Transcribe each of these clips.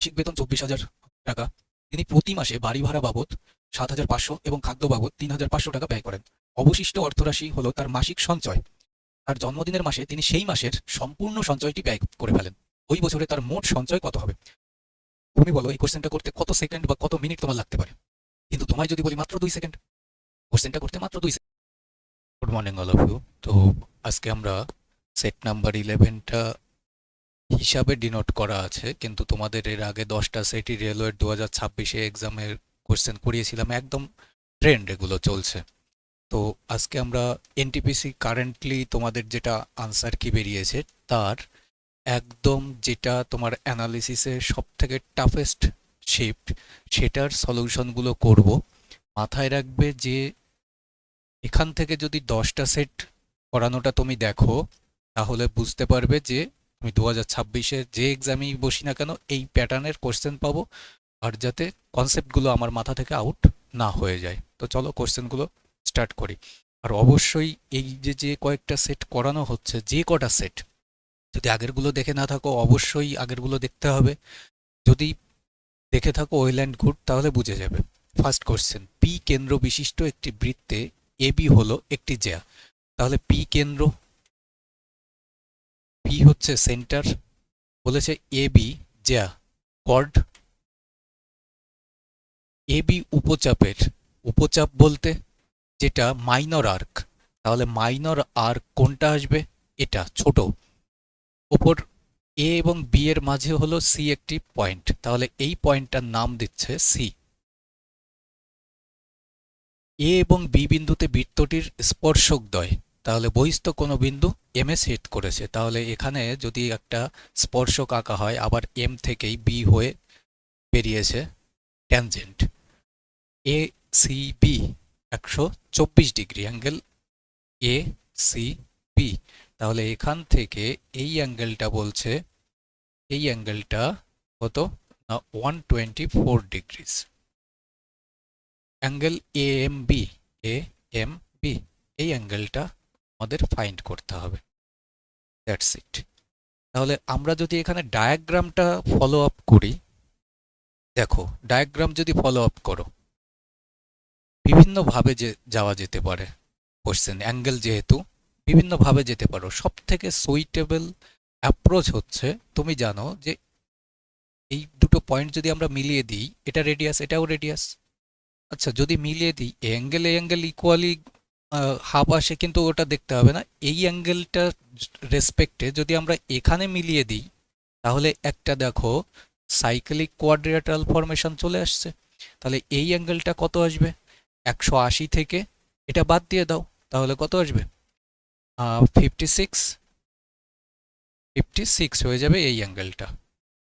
মাসিক বেতন 24,000 টাকা। তিনি প্রতি মাসে বাড়ি ভাড়া বাবদ 7,500 এবং খাদ্য বাবদ 3,500 টাকা ব্যয় করেন। অবশিষ্ট অর্থরাশি হলো তার মাসিক সঞ্চয়। তার জন্মদিনের মাসে তিনি সেই মাসের সম্পূর্ণ সঞ্চয়টি ব্যয় করে ফেলেন। ওই বছরে তার মোট সঞ্চয় কত হবে? তুমি বলো এই কোশ্চেনটা করতে কত সেকেন্ড বা কত মিনিট তোমার লাগতে পারে? কিন্তু তোমায় যদি বলি মাত্র 2 সেকেন্ড, কোশ্চেনটা করতে মাত্র 2 second. Good morning all of you. তো আজকে আমরা সেট নাম্বার 11টা হিসাবে ডিনোট করা আছে, কিন্তু তোমাদের এর আগে 10টা সেটই রেলওয়ের 2026-এ এক্সামের কোশ্চেন করিয়েছিলাম, একদম ট্রেন্ড এগুলো চলছে। তো আজকে আমরা এনটিপিসি কারেন্টলি তোমাদের যেটা আনসার কি বেরিয়েছে তার একদম যেটা তোমার অ্যানালিসিসে সব থেকে টাফেস্ট শিফট সেটার সলিউশনগুলো করব। মাথায় রাখবে যে এখান থেকে যদি 10টা সেট করানোটা তুমি দেখো তাহলে বুঝতে পারবে যে আমি 2026-এ যে এক্সামেই বসি না কেন এই প্যাটার্নের কোশ্চেন পাবো, আর যাতে কনসেপ্টগুলো আমার মাথা থেকে আউট না হয়ে যায়। তো চলো কোশ্চেনগুলো স্টার্ট করি। আর অবশ্যই এই যে যে কয়েকটা সেট করানো হচ্ছে, যে কটা সেট যদি আগেরগুলো দেখে না থাকো অবশ্যই আগেরগুলো দেখতে হবে। যদি দেখে থাকো ওয়েল অ্যান্ড গুড, তাহলে বুঝে যাবে। ফার্স্ট কোশ্চেন, পি কেন্দ্র বিশিষ্ট একটি বৃত্তে এবি হলো একটি জ্যা। তাহলে পি কেন্দ্র, পি হচ্ছে সেন্টার, বলেছে এবি জ্যা, কর্ড। এবি উপচাপের, উপচাপ বলতে যেটা মাইনর আর্ক, তাহলে মাইনর আর্ক কোনটা আসবে? এটা ছোট। ওপর এ এবং বি এর মাঝে হলো সি একটি পয়েন্ট, তাহলে এই পয়েন্টটার নাম দিচ্ছে সি। এ এবং বি বিন্দুতে বৃত্তটির স্পর্শকদ্বয়, তাহলে বহিস্থ কোনো বিন্দু এম এ সেট করেছে, তাহলে এখানে যদি একটা স্পর্শক আঁকা হয় আবার এম থেকেই বি হয়ে বেরিয়েছে tangent. A C B 124 degree angle A C B, তাহলে এখান থেকে এই অ্যাঙ্গেলটা বলছে, এই অ্যাঙ্গেলটা কত না 124 degrees. Angle A M B, A M B, এই অ্যাঙ্গেলটা আমাদের ফাইন্ড করতে হবে। That's it. তাহলে আমরা যদি এখানে ডায়াগ্রামটা ফলো আপ করি, দেখো ডায়াগ্রাম যদি ফলো আপ করো বিভিন্নভাবে যে যাওয়া যেতে পারে কোশ্চেন, অ্যাঙ্গেল যেহেতু বিভিন্নভাবে যেতে পারো। সব থেকে সুইটেবল অ্যাপ্রোচ হচ্ছে, তুমি জানো যে এই দুটো পয়েন্ট যদি আমরা মিলিয়ে দিই, এটা রেডিয়াস এটাও রেডিয়াস। আচ্ছা যদি মিলিয়ে দিই এ অ্যাঙ্গেল ইকুয়ালি হাফ আসে, কিন্তু ওটা দেখতে হবে না। এই অ্যাঙ্গেলটা রেসপেক্টে যদি আমরা এখানে মিলিয়ে দিই তাহলে একটা দেখো সাইক্লিক কোয়াড্রিল্যাটারাল ফরমেশন চলে আসছে। তাহলে এই অ্যাঙ্গেলটা কত আসবে? 180 থেকে এটা বাদ দিয়ে দাও, তাহলে কত আসবে? 56, 56 হয়ে যাবে এই অ্যাঙ্গেলটা,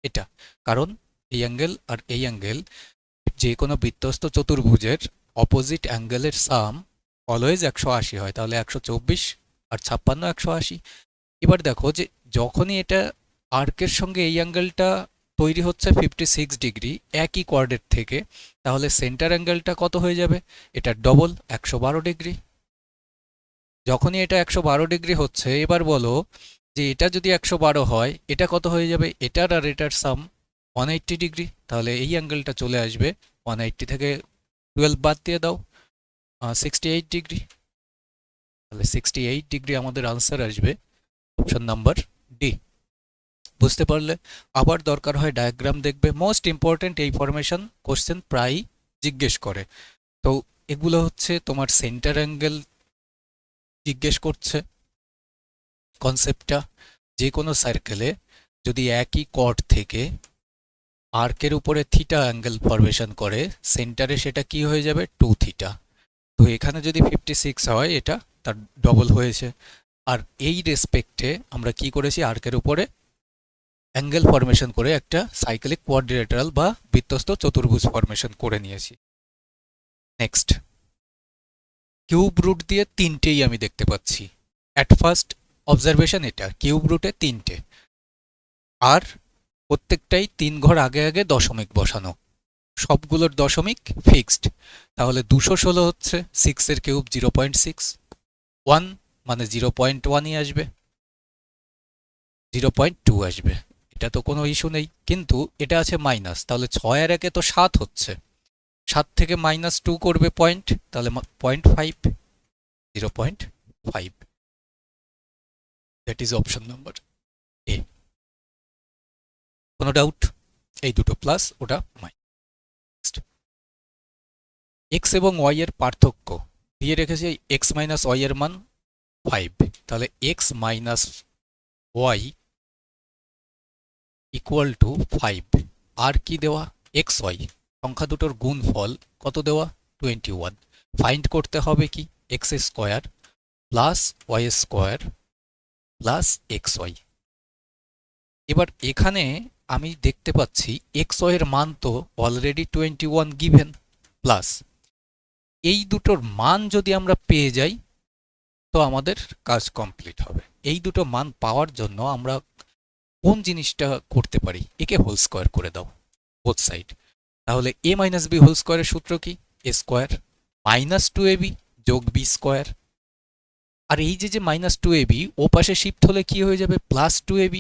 এটা। কারণ এই অ্যাঙ্গেল আর এই অ্যাঙ্গেল যে কোনো বৃত্তস্থ চতুর্ভুজের অপোজিট অ্যাঙ্গেলের সাম অলওয়েজ 180 হয়, তাহলে 124 আর 56 180। এবার দেখো যে যখনই এটা আর্কের সঙ্গে এই অ্যাঙ্গেলটা তৈরি হচ্ছে 56 ডিগ্রি একই কোয়ার্ডের থেকে, তাহলে সেন্টার অ্যাঙ্গেলটা কত হয়ে যাবে? এটা ডবল 112 ডিগ্রি। যখনই এটা 112 ডিগ্রি হচ্ছে, এবার বলো যে এটা যদি 112 হয় এটা কত হয়ে যাবে? এটার আর এটার সাম 180 ডিগ্রি, তাহলে এই অ্যাঙ্গেলটা চলে আসবে 180 থেকে 12 বাদ দিয়ে দাও 68 ডিগ্রি। তাহলে 68 ডিগ্রি আমাদের আনসার আসবে অপশন নাম্বার ডি। বুঝতে পারলে? আবার দরকার হয় ডায়াগ্রাম দেখবে, মোস্ট ইম্পর্টেন্ট এই ফরমেশন কোশ্চেন প্রায়ই জিজ্ঞেস করে। তো এগুলো হচ্ছে তোমার সেন্টার অ্যাঙ্গেল জিজ্ঞেস করছে কনসেপ্টটা। যে কোনো সার্কেলে যদি একই কর্ড থেকে আর্কের উপরে থিটা অ্যাঙ্গেল ফরমেশন করে, সেন্টারে সেটা কি হয়ে যাবে? 2 থিটা। তো এখানে যদি 56 হয় এটা তার ডবল হয়েছে। আর এই রেসপেক্টে আমরা কি করেছি? আর্কের উপরে অ্যাঙ্গেল ফরমেশন করে একটা সাইক্লিক কোয়াড্রিল্যাটারাল বা বৃত্তস্থ চতুর্ভুজ ফরমেশন করে নিয়েছি। নেক্সট, কিউব রুট দিয়ে তিনটেই আমি দেখতে পাচ্ছি। অ্যাট ফার্স্ট অবজারভেশন এটা কিউব রুটে তিনটে, আর প্রত্যেকটাই 3 ঘর আগে আগে দশমিক বসানো, সবগুলোর দশমিক ফিক্সড। তাহলে 216 হচ্ছে 6 এর কিউব 0.6, 1 মানে 0.1ই আসবে, 0.2 আসবে। এটা তো কোনো ইস্যু নেই, কিন্তু এটা আছে মাইনাস, তাহলে 6 আর 1 তো 7 হচ্ছে, 7 থেকে -2 করবে পয়েন্ট, তাহলে 0.5, 0.5। That is option number A. কোনো ডাউট? এই দুটো প্লাস, ওটা মাইনাস। এক্স এবং ওয়াই এর পার্থক্য দিয়ে রেখেছি, এক্স মাইনাস ওয়াই এর মান 5, তাহলে x minus y equal to 5। আর কি দেওয়া? এক্স ওয়াই সংখ্যা দুটোর গুণফল কত দেওয়া? 21। ফাইন্ড করতে হবে কি? X square plus y square plus x y. এবার এখানে আমি দেখতে পাচ্ছি এক্স ওয়াই এর মান তো অলরেডি 21 গিভেন, প্লাস এই দুটোর মান যদি আমরা পেয়ে যাই তো আমাদের কাজ কমপ্লিট হবে। এই দুটো মান পাওয়ার জন্য আমরা কোন জিনিসটা করতে পারি? একে হোল স্কোয়ার করে দাও বোথ সাইড। তাহলে এ মাইনাস বি হোল স্কোয়ারের সূত্র কি? এ স্কোয়ার মাইনাস 2ab যোগ বি স্কোয়ার। আর এই যে -2ab ও পাশে শিফট হলে কি হয়ে যাবে? +2ab।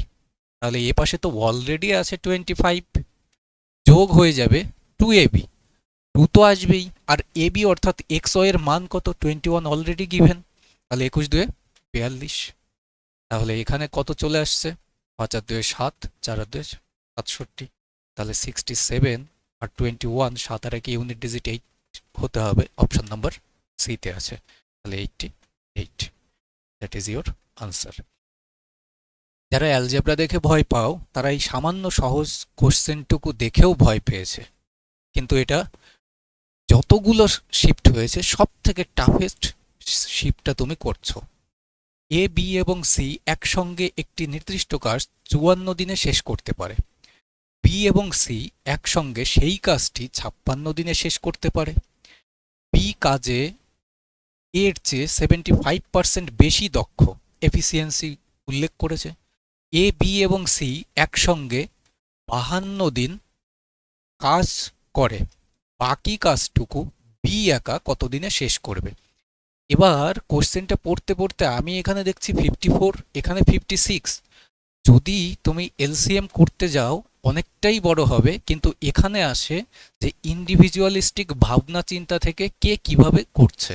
তাহলে এ পাশে তো অলরেডি আছে 25, যোগ হয়ে যাবে 2ab, 2 তো আসবেই, আর ab অর্থাৎ এক্স ওয়াই এর মান কত? 21 অলরেডি গিভেন, তাহলে 21 2 42। তাহলে এখানে কত চলে আসছে? 5 আর 2 7, 4 আর 2 67, তাহলে 67 আর 21, 7 আর 1 ইউনিট ডিজিট 8 হতে হবে, অপশন নাম্বার সিতে আছে, তাহলে 88। That is your answer. যারা অ্যালজেব্রা দেখে ভয় পাও তারা এই সামান্য সহজ কোশ্চেনটুকু দেখেও ভয় পেয়েছে, কিন্তু এটা যতগুলো শিফট হয়েছে সব থেকে টাফেস্ট শিফটটা তুমি করছো। এ বি এবং সি একসঙ্গে একটি নির্দিষ্ট কাজ 54 দিনে শেষ করতে পারে, বি এবং সি একসঙ্গে সেই কাজটি 56 দিনে শেষ করতে পারে। বি কাজে এর চেয়ে 75% বেশি দক্ষ, এফিসিয়েন্সি উল্লেখ করেছে। এ বি এবং সি একসঙ্গে 52 দিন কাজ করে, বাকি কাজটুকু বি একা কত দিনে শেষ করবে। এবার কোশ্চেনটা পড়তে পড়তে আমি এখানে দেখছি 54, এখানে 56। যদি তুমি এলসিএম করতে যাও অনেকটাই বড় হবে, কিন্তু এখানে আসে যে ইন্ডিভিজুয়ালিস্টিক ভাবনা চিন্তা থেকে কে কিভাবে করছে,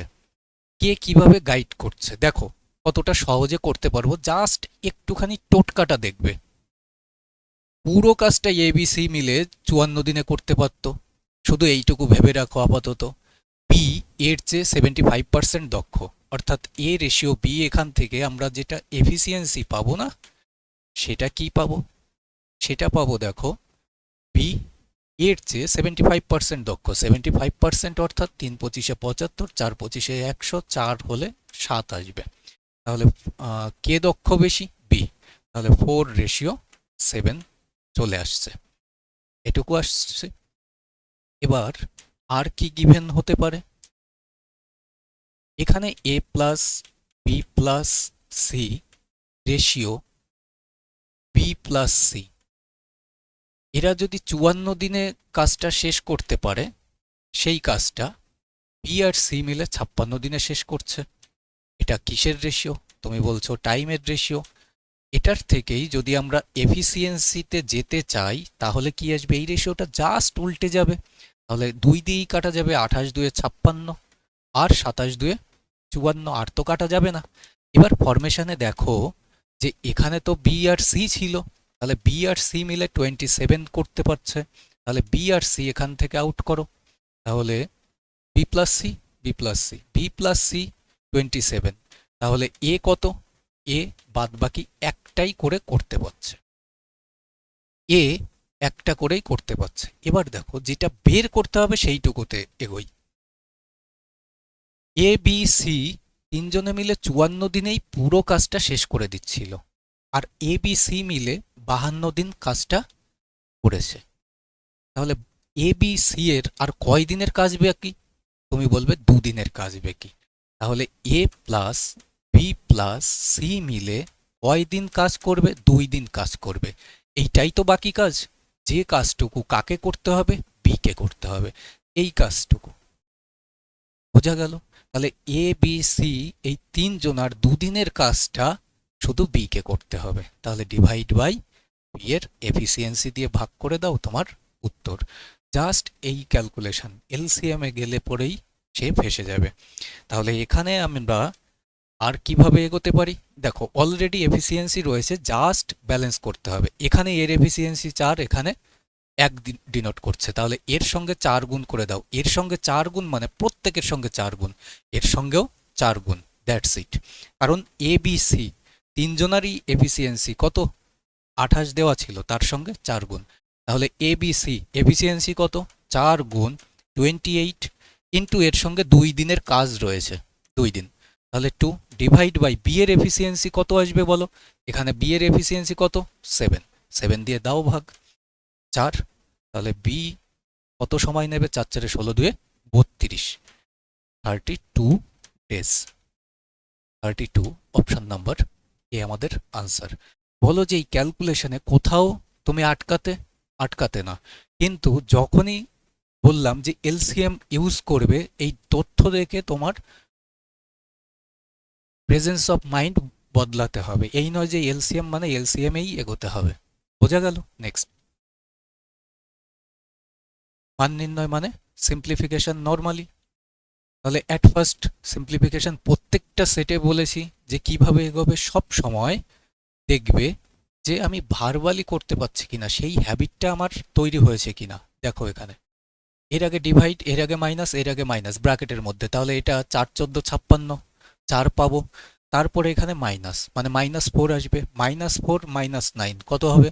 কে কিভাবে গাইড করছে, দেখো কতটা সহজে করতে পারবো। জাস্ট একটুখানি টোটকাটা দেখবে। পুরো কাজটা এবিসি মিলে 54 দিনে করতে পারত, শুধু এইটুকু ভেবে রাখো আপাতত। বি এর চেয়ে 75% দক্ষ, অর্থাৎ এ রেশিও বি, এখান থেকে আমরা যেটা এফিসিয়েন্সি পাবো না, সেটা কি পাবো? সেটা পাবো দেখো, বি এর চেয়ে 75% দক্ষ, 75% অর্থাৎ 3 25 75, 4 25 100, 4 হলে 7 আসবে। তাহলে কে দক্ষ বেশি? বি, তাহলে 4:7 চলে আসছে, এটুকু আসছে। এবার আর কি গিভেন হতে পারে? এখানে A plus B plus C ratio B plus C, এরা যদি 54 দিনে কাজটা শেষ করতে পারে, সেই কাজটা বি আর সি মিলে 56 দিনে শেষ করছে। এটা কিসের রেশিও? তুমি বলছো টাইমের রেশিও। এটার থেকেই যদি আমরা এফিসিয়েন্সিতে যেতে চাই তাহলে কি আসবে? এই রেশিওটা জাস্ট উল্টে যাবে, তাহলে 2 দিয়েই কাটা যাবে, 28 2 56 আর 27 2 54, আর তো কাটা যাবে না। এবার ফরমেশনে দেখো যে এখানে তো বি আর সি ছিল, তাহলে বি আর সি মিলে 27 করতে পারছে, তাহলে বি আর সি এখান থেকে আউট করো, তাহলে B plus C, B plus C, B plus C 27, তাহলে এ কত? এ বাদ বাকি একটাই করে করতে পারছে, এ একটা করেই করতে পারছে। এবার দেখো যেটা বের করতে হবে সেইটুকুতে এগোই। এ বি সি তিনজনে মিলে 54 দিনেই পুরো কাজটা শেষ করে দিচ্ছিল, আর এ বি সি মিলে 52 দিন কাজটা করেছে। তাহলে এ বি সি এর আর কয় দিনের কাজ বাকি? তুমি বলবে 2 দিনের কাজ বাকি। তাহলে এ প্লাস বি প্লাস সি মিলে কয় দিন কাজ করবে? 2 দিন কাজ করবে। এইটাই তো বাকি কাজ, যে কাজটুকু কাকে করতে হবে? বি কে করতে হবে, এই কাজটুকু। বোঝা গেল? তাহলে এ বি সি এই 3 জনার 2 দিনের কাজটা শুধু বি কে করতে হবে, তাহলে ডিভাইড বাই বি এর এফিসিয়েন্সি দিয়ে ভাগ করে দাও, তোমার উত্তর। জাস্ট এই ক্যালকুলেশন, এলসিএম এ গেলে পরেই সে ফেসে যাবে। তাহলে এখানে আমরা আর কিভাবে এগোতে পারি? দেখো অলরেডি এফিসিয়েন্সি রয়েছে, জাস্ট ব্যালেন্স করতে হবে। এখানে এর এফিসিয়েন্সি 4, এখানে 1 ডিনোট করছে, তাহলে এর সঙ্গে 4 গুণ করে দাও। এর সঙ্গে 4 গুণ মানে প্রত্যেকের সঙ্গে 4 গুণ, এর সঙ্গেও 4 গুণ, দ্যাটস ইট। কারণ এ বি সি তিনজনারই এফিসিয়েন্সি কত? 28 দেওয়া ছিল, তার সঙ্গে 4 গুণ। তাহলে এ বি সি এফিসিয়েন্সি কত? 4 গুণ 28 ইন্টু এর সঙ্গে 2 দিনের কাজ রয়েছে, 2 দিন। তাহলে 2 ডিভাইড বাই বি এর এফিসিয়েন্সি কত আসবে বলো? এখানে বি এর এফিসিয়েন্সি কত? 7, 7 দিয়ে দাও ভাগ 4। তাহলে বি কত সময় নেবে? 4 4 16 2 32, 32 ডেজ। 32 অপশন নাম্বার এ আমাদের আনসার। বলো যে এই ক্যালকুলেশনে কোথাও তুমি আটকাতে না, কিন্তু যখনই বললাম যে এলসিএম ইউজ করবে, এই তথ্য দেখে তোমার প্রেজেন্স অফ মাইন্ড বদলাতে হবে। এই নয় যে এলসিএম মানে এলসিএমেই এগোতে হবে। বোঝা গেল? নেক্সট, মান নির্ণয় মানে সিম্পলিফিকেশন নরমালি। তাহলে অ্যাট ফার্স্ট সিম্পলিফিকেশন প্রত্যেকটা সেটে বলেছি যে কিভাবে এগোবে। সব সময় দেখবে যে আমি ভার্বালি করতে পারছি কিনা, সেই হ্যাবিটটা আমার তৈরি হয়েছে কিনা। দেখো এখানে এর আগে ডিভাইড, এর আগে মাইনাস, এর আগে মাইনাস ব্র্যাকেটের মধ্যে, তাহলে এটা 4 14 56, 4 পাবো। তারপরে এখানে মাইনাস মানে -4 আসবে, -4 -9 কত হবে?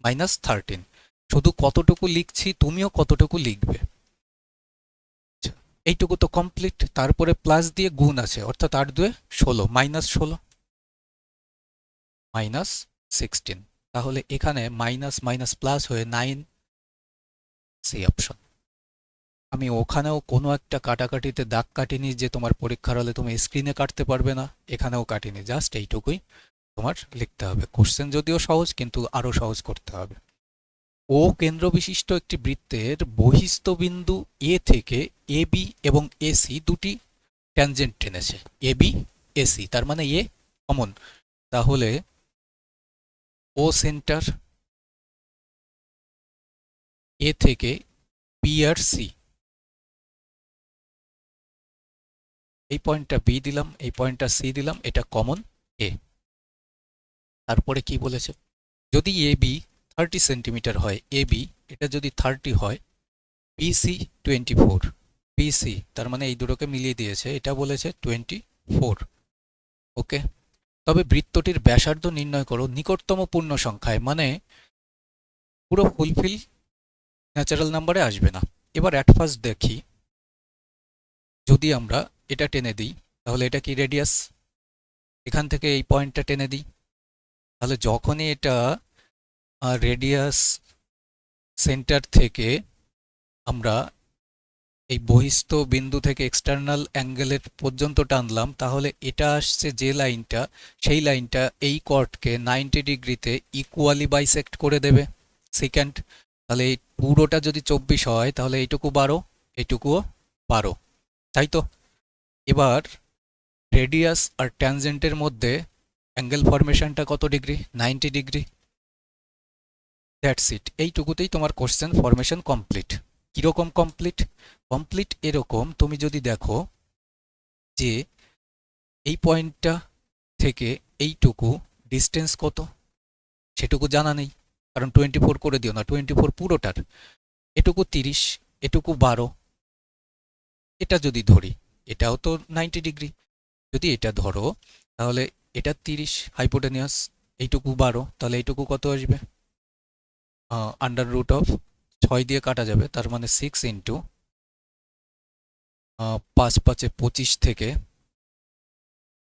-13। শুধু কতটুকু লিখছি, তুমিও কতটুকু লিখবে। এইটুকু তো কমপ্লিট। তারপরে প্লাস দিয়ে গুণ আছে, অর্থাৎ 8 2 16, -16 -16। তাহলে এখানে মাইনাস মাইনাস প্লাস হয়ে 9, সি অপশন। আমি ওখানেও কোনো একটা কাটাকাটিতে দাগ কাটিনি যে তোমার পরীক্ষার হলে তুমি স্ক্রিনে কাটতে পারবে না, এখানেও কাটিনি, জাস্ট এইটুকুই তোমার লিখতে হবে। কোশ্চেন যদিও সহজ, কিন্তু আরও সহজ করতে হবে। ও কেন্দ্র বিশিষ্ট একটি বৃত্তের বহিস্থ বিন্দু এ থেকে এ বি এবং এসি দুটি ট্যানজেন্ট টেনেছে। এ বি এসি, তার মানে এ কমন। তাহলে ও সেন্টার এ থেকে বি আর সি, এই পয়েন্টটা বি দিলাম, এই পয়েন্টটা সি দিলাম, এটা কমন এ। তারপরে কি বলেছে? যদি এ বি 30 সেন্টিমিটার হয়, এ বি এটা যদি 30 হয়, বিসি 24, বিসি তার মানে এই দুটোকে মিলিয়ে দিয়েছে, এটা বলেছে 24। ওকে, তবে বৃত্তটির ব্যাসার্ধ নির্ণয় করো নিকটতম পূর্ণ সংখ্যায়, মানে পুরো ফুলফিল ন্যাচারাল নাম্বারে আসবে না। এবার অ্যাট ফার্স্ট দেখি, যদি আমরা এটা টেনে দিই, তাহলে এটা কি রেডিয়াস, এখান থেকে এই পয়েন্টটা টেনে দিই, তাহলে যখনই এটা রেডিয়াস সেন্টার থেকে আমরা এই বহিস্থ বিন্দু থেকে এক্সটার্নাল অ্যাঙ্গেলের পর্যন্ত টানলাম, তাহলে এটা আসছে যে লাইনটা, সেই লাইনটা এই কর্ডকে 90 ডিগ্রিতে ইকুয়ালি বাইসেক্ট করে দেবে। সেকেন্ড, তাহলে এই পুরোটা যদি 24 হয়, তাহলে এইটুকু 12, এইটুকুও 12, তাই তো? এবার রেডিয়াস আর ট্যানজেন্টের মধ্যে অ্যাঙ্গেল ফরমেশনটা কত ডিগ্রি? 90 ডিগ্রি। দ্যাটস ইট, এইটুকুতেই তোমার কোশ্চেন ফরমেশন কমপ্লিট। কীরকম কমপ্লিট? কমপ্লিট এরকম, তুমি যদি দেখো যে এই পয়েন্টটা থেকে এইটুকু ডিস্টেন্স কত, সেটুকু জানা নেই, কারণ 24 করে দিও না, 24 পুরোটার। এটুকু 30, এটুকু 12, এটা যদি ধরি, এটাও তো 90 ডিগ্রি। যদি এটা ধরো, তাহলে এটা 30 হাইপোটেনিয়াস, এইটুকু 12, তাহলে এইটুকু কত আসবে? আন্ডার রুট অফ 6 দিয়ে কাটা যাবে, তার মানে 6 ইন্টু 5 5 25 থেকে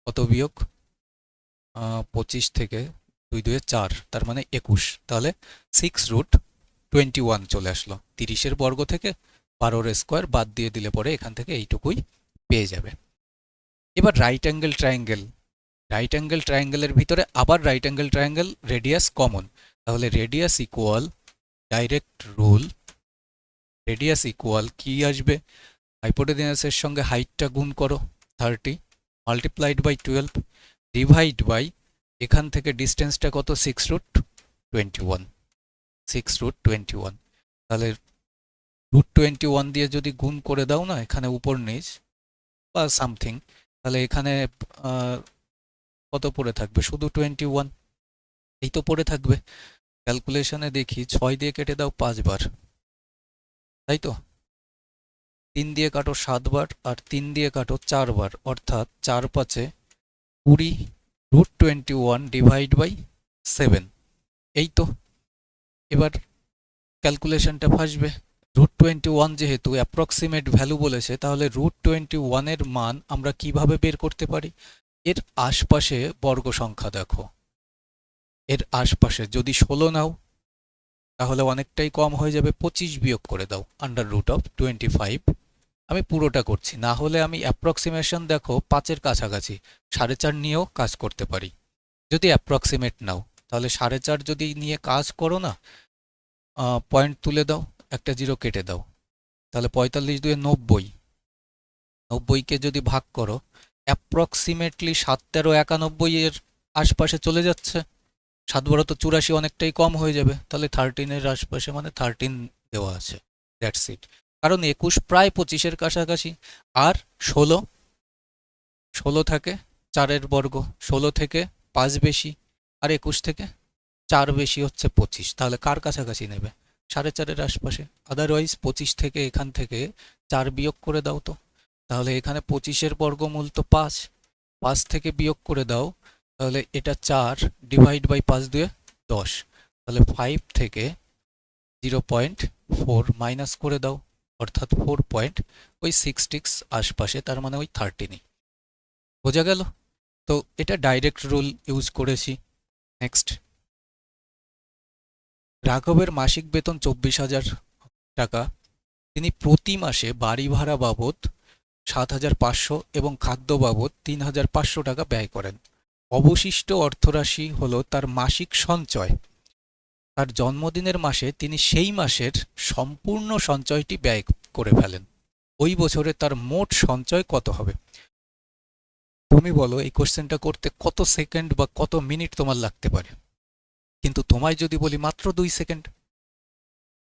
কত বিয়োগ? 25 থেকে 2 2 4, তার মানে 21, তাহলে 6√21 চলে আসলো। 30-এর বর্গ থেকে 12-এর স্কোয়ার বাদ দিয়ে দিলে পরে এখান থেকে এইটুকুই পেয়ে যাবে। এবার right angle triangle, right angle ট্রায়াঙ্গেলের ভিতরে আবার right angle triangle, radius common, তাহলে radius equal direct rule, radius equal কি আসবে? হাইপোটেনিয়াসের সঙ্গে হাইটটা গুণ করো 30 মাল্টিপ্লাইড বাই 12 ডিভাইড বাই এখান থেকে ডিস্টেন্সটা কত? 6√21, 21, 6√21। তাহলে √21 দিয়ে যদি গুণ করে দাও না এখানে উপর নিচ বা সামথিং, তাহলে এখানে কত পড়ে থাকবে? শুধু 21, এই তো পড়ে থাকবে। ক্যালকুলেশনে দেখি 6 দিয়ে কেটে দাও 5 বার, তাই তো? 3 দিয়ে কাটো 7 বার, আর 3 দিয়ে কাটো 4 বার, অর্থাৎ 4 5 20, √21 ডিভাইড বাই 7, এই তো। এবার ক্যালকুলেশনটা ফাঁসবে। √21 যেহেতু অ্যাপ্রক্সিমেট ভ্যালু বলেছে, তাহলে √21 এর মান আমরা কিভাবে বের করতে পারি? এর আশপাশে বর্গ সংখ্যা দেখো, এর আশপাশে যদি 16 নাও তাহলে অনেকটাই কম হয়ে যাবে, 25 বিয়োগ করে দাও √25। আমি পুরোটা করছি, না হলে আমি অ্যাপ্রক্সিমেশন দেখো 5-এর কাছাকাছি 4.5 নিয়েও কাজ করতে পারি। যদি অ্যাপ্রক্সিমেট নাও তাহলে 4.5 যদি নিয়ে কাজ করো না, পয়েন্ট তুলে দাও, একটা জিরো কেটে দাও, তাহলে 45 2 90, 90কে যদি ভাগ করো অ্যাপ্রক্সিমেটলি 7 13 91 এর আশপাশে চলে যাচ্ছে। 7 12 তো 84, অনেকটাই কম হয়ে যাবে, তাহলে 13 এর আশপাশে, মানে 13 দেওয়া আছে, দ্যাটস ইট। কারণ 21 প্রায় 25-এর কাছাকাছি, আর 16 থাকে 4-এর বর্গ, 16 থেকে 5 বেশি, আর 21 থেকে 4 বেশি হচ্ছে 25, তাহলে কার কাছাকাছি নেবে? 4.5-এর আশপাশে। আদারওয়াইজ 25 থেকে এখান থেকে 4 বিয়োগ করে দাও তো, তাহলে এখানে 25-এর বর্গমূল তো 5, 5 থেকে বিয়োগ করে দাও, তাহলে এটা 4 ডিভাইড বাই 5 দিয়ে 10, তাহলে 5 থেকে 0.4 মাইনাস করে দাও, অর্থাৎ 4 পয়েন্ট ওই 6 আশপাশে, তার মানে ওই 13। বোঝা গেল? তো এটা ডাইরেক্ট রুল ইউজ করেছি। নেক্সট, রাঘবের মাসিক বেতন 24,000 টাকা। তিনি প্রতি মাসে বাড়ি ভাড়া বাবদ 7,500 এবং খাদ্য বাবদ 3,500 টাকা ব্যয় করেন। অবশিষ্ট অর্থরাশি হলো তার মাসিক সঞ্চয়। তার জন্মদিনের মাসে তিনি সেই মাসের সম্পূর্ণ সঞ্চয়টি ব্যয় করে ফেলেন। ওই বছরে তার মোট সঞ্চয় কত হবে? তুমি বলো এই কোশ্চেনটা করতে কত সেকেন্ড বা কত মিনিট তোমার লাগতে পারে? কিন্তু তোমায় যদি বলি মাত্র 2 সেকেন্ড,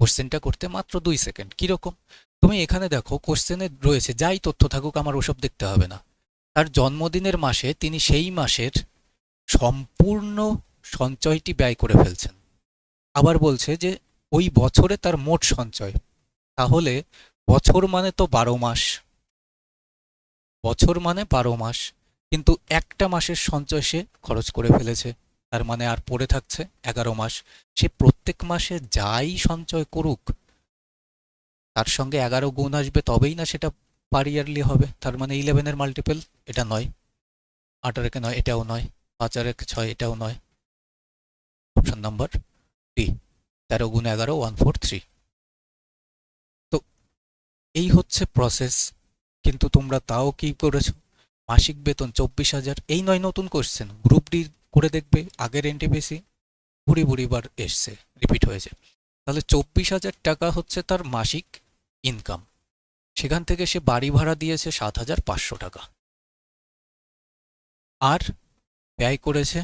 কোশ্চেনটা করতে মাত্র 2 সেকেন্ড। কিরকম? তুমি এখানে দেখো কোশ্চেনে রয়েছে, যাই তথ্য থাকুক আমার ওসব দেখতে হবে না। তার জন্মদিনের মাসে তিনি সেই মাসের সম্পূর্ণ সঞ্চয়টি ব্যয় করে ফেলছেন। আবার বলছে যে ওই বছরে তার মোট সঞ্চয়, তাহলে বছর মানে তো 12 মাস, বছর মানে 12 মাস, কিন্তু একটা মাসের সঞ্চয় সে খরচ করে ফেলেছে, তার মানে আর পড়ে থাকছে 11 মাস। সে প্রত্যেক মাসে যাই সঞ্চয় করুক তার সঙ্গে 11 গুণ আসবে, তবেই না সেটা পার ইয়ারলি হবে। তার মানে 11-এর মাল্টিপল এটা নয়, 8 আর 1 নয়, এটাও নয়, 5 আর 1 6, এটাও নয়। অপশন নাম্বার ডি, 13 গুণ 11 143। তো এই হচ্ছে প্রসেস, কিন্তু তোমরা তাও কি করেছো? মাসিক বেতন 24,000, এই নয় নতুন কোশ্চেন, গ্রুপ ডি করে দেখবে, আগের এনটিপিসি বুড়ি বার এসছে, রিপিট হয়েছে। তাহলে 24,000 টাকা হচ্ছে তার মাসিক ইনকাম, সেখান থেকে সে বাড়ি ভাড়া দিয়েছে 7,500 টাকা, আর ব্যয় করেছে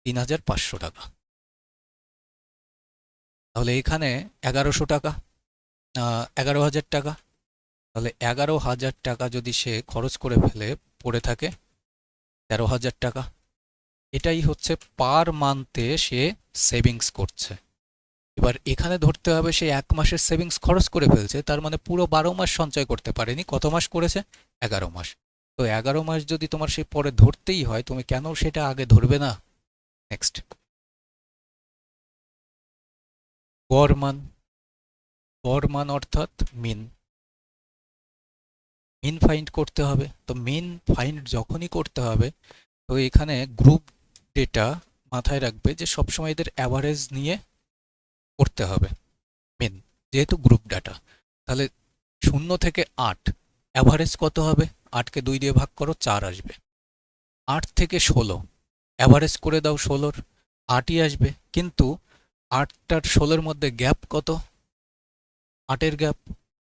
3,500 টাকা। তাহলে এখানে 1100 টাকা, 11,000 টাকা, তাহলে 11,000 টাকা যদি সে খরচ করে ফেলে, পড়ে থাকে 13,000 টাকা। এটাই হচ্ছে পার মান্থে সে সেভিংস করছে। এবার এখানে ধরতে হবে সে 1 মাসের সেভিংস খরচ করে ফেলছে, তার মানে পুরো 12 মাস সঞ্চয় করতে পারেনি। কত মাস করেছে? 11 মাস। তো 11 মাস যদি তোমার সে পরে ধরতেই হয়, তুমি কেন সেটা আগে ধরবে না? নেক্সট, গড় মান। গড় মান অর্থাৎ মিন। মিন ফাইন্ড করতে হবে। তো মিন ফাইন্ড যখনই করতে হবে, তো এখানে গ্রুপ ডেটা মাথায় রাখবে যে সবসময় এদের অ্যাভারেজ নিয়ে করতে হবে মিন, যেহেতু গ্রুপ ডাটা। তাহলে 0 থেকে 8 অ্যাভারেজ কত হবে? 8কে 2 দিয়ে ভাগ করো, 4 আসবে। 8 থেকে 16 অ্যাভারেজ করে দাও, 16-র 8ই আসবে, কিন্তু 8 আর 16-এর মধ্যে গ্যাপ কত? 8-এর গ্যাপ,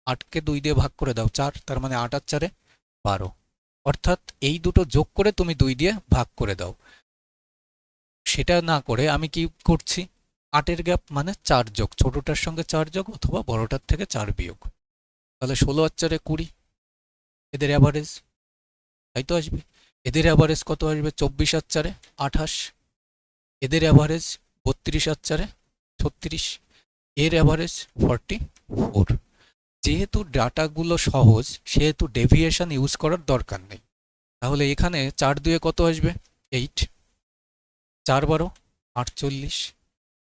8কে 2 দিয়ে ভাগ করে দাও, 4, তার মানে 8 আর 4-এ 12, অর্থাৎ এই দুটো যোগ করে তুমি 2 দিয়ে ভাগ করে দাও। সেটা না করে আমি কি করছি? 8-এর গ্যাপ মানে 4 যোগ, ছোটটার সঙ্গে 4 যোগ অথবা বড়টার থেকে 4 বিয়োগ। তাহলে 16 আর 4-এ 20, এদের অ্যাভারেজ তাই তো আসবে। এদের অ্যাভারেজ কত আসবে? 24 আর 4-এ 28, এদের অ্যাভারেজ 32 আর 4-এ 36, এর অ্যাভারেজ 44। যেহেতু ডাটাগুলো সহজ সেহেতু ডেভিয়েশন ইউজ করার দরকার নেই। তাহলে এখানে 4 2-এ কত আসবে? 8, 4 12 48,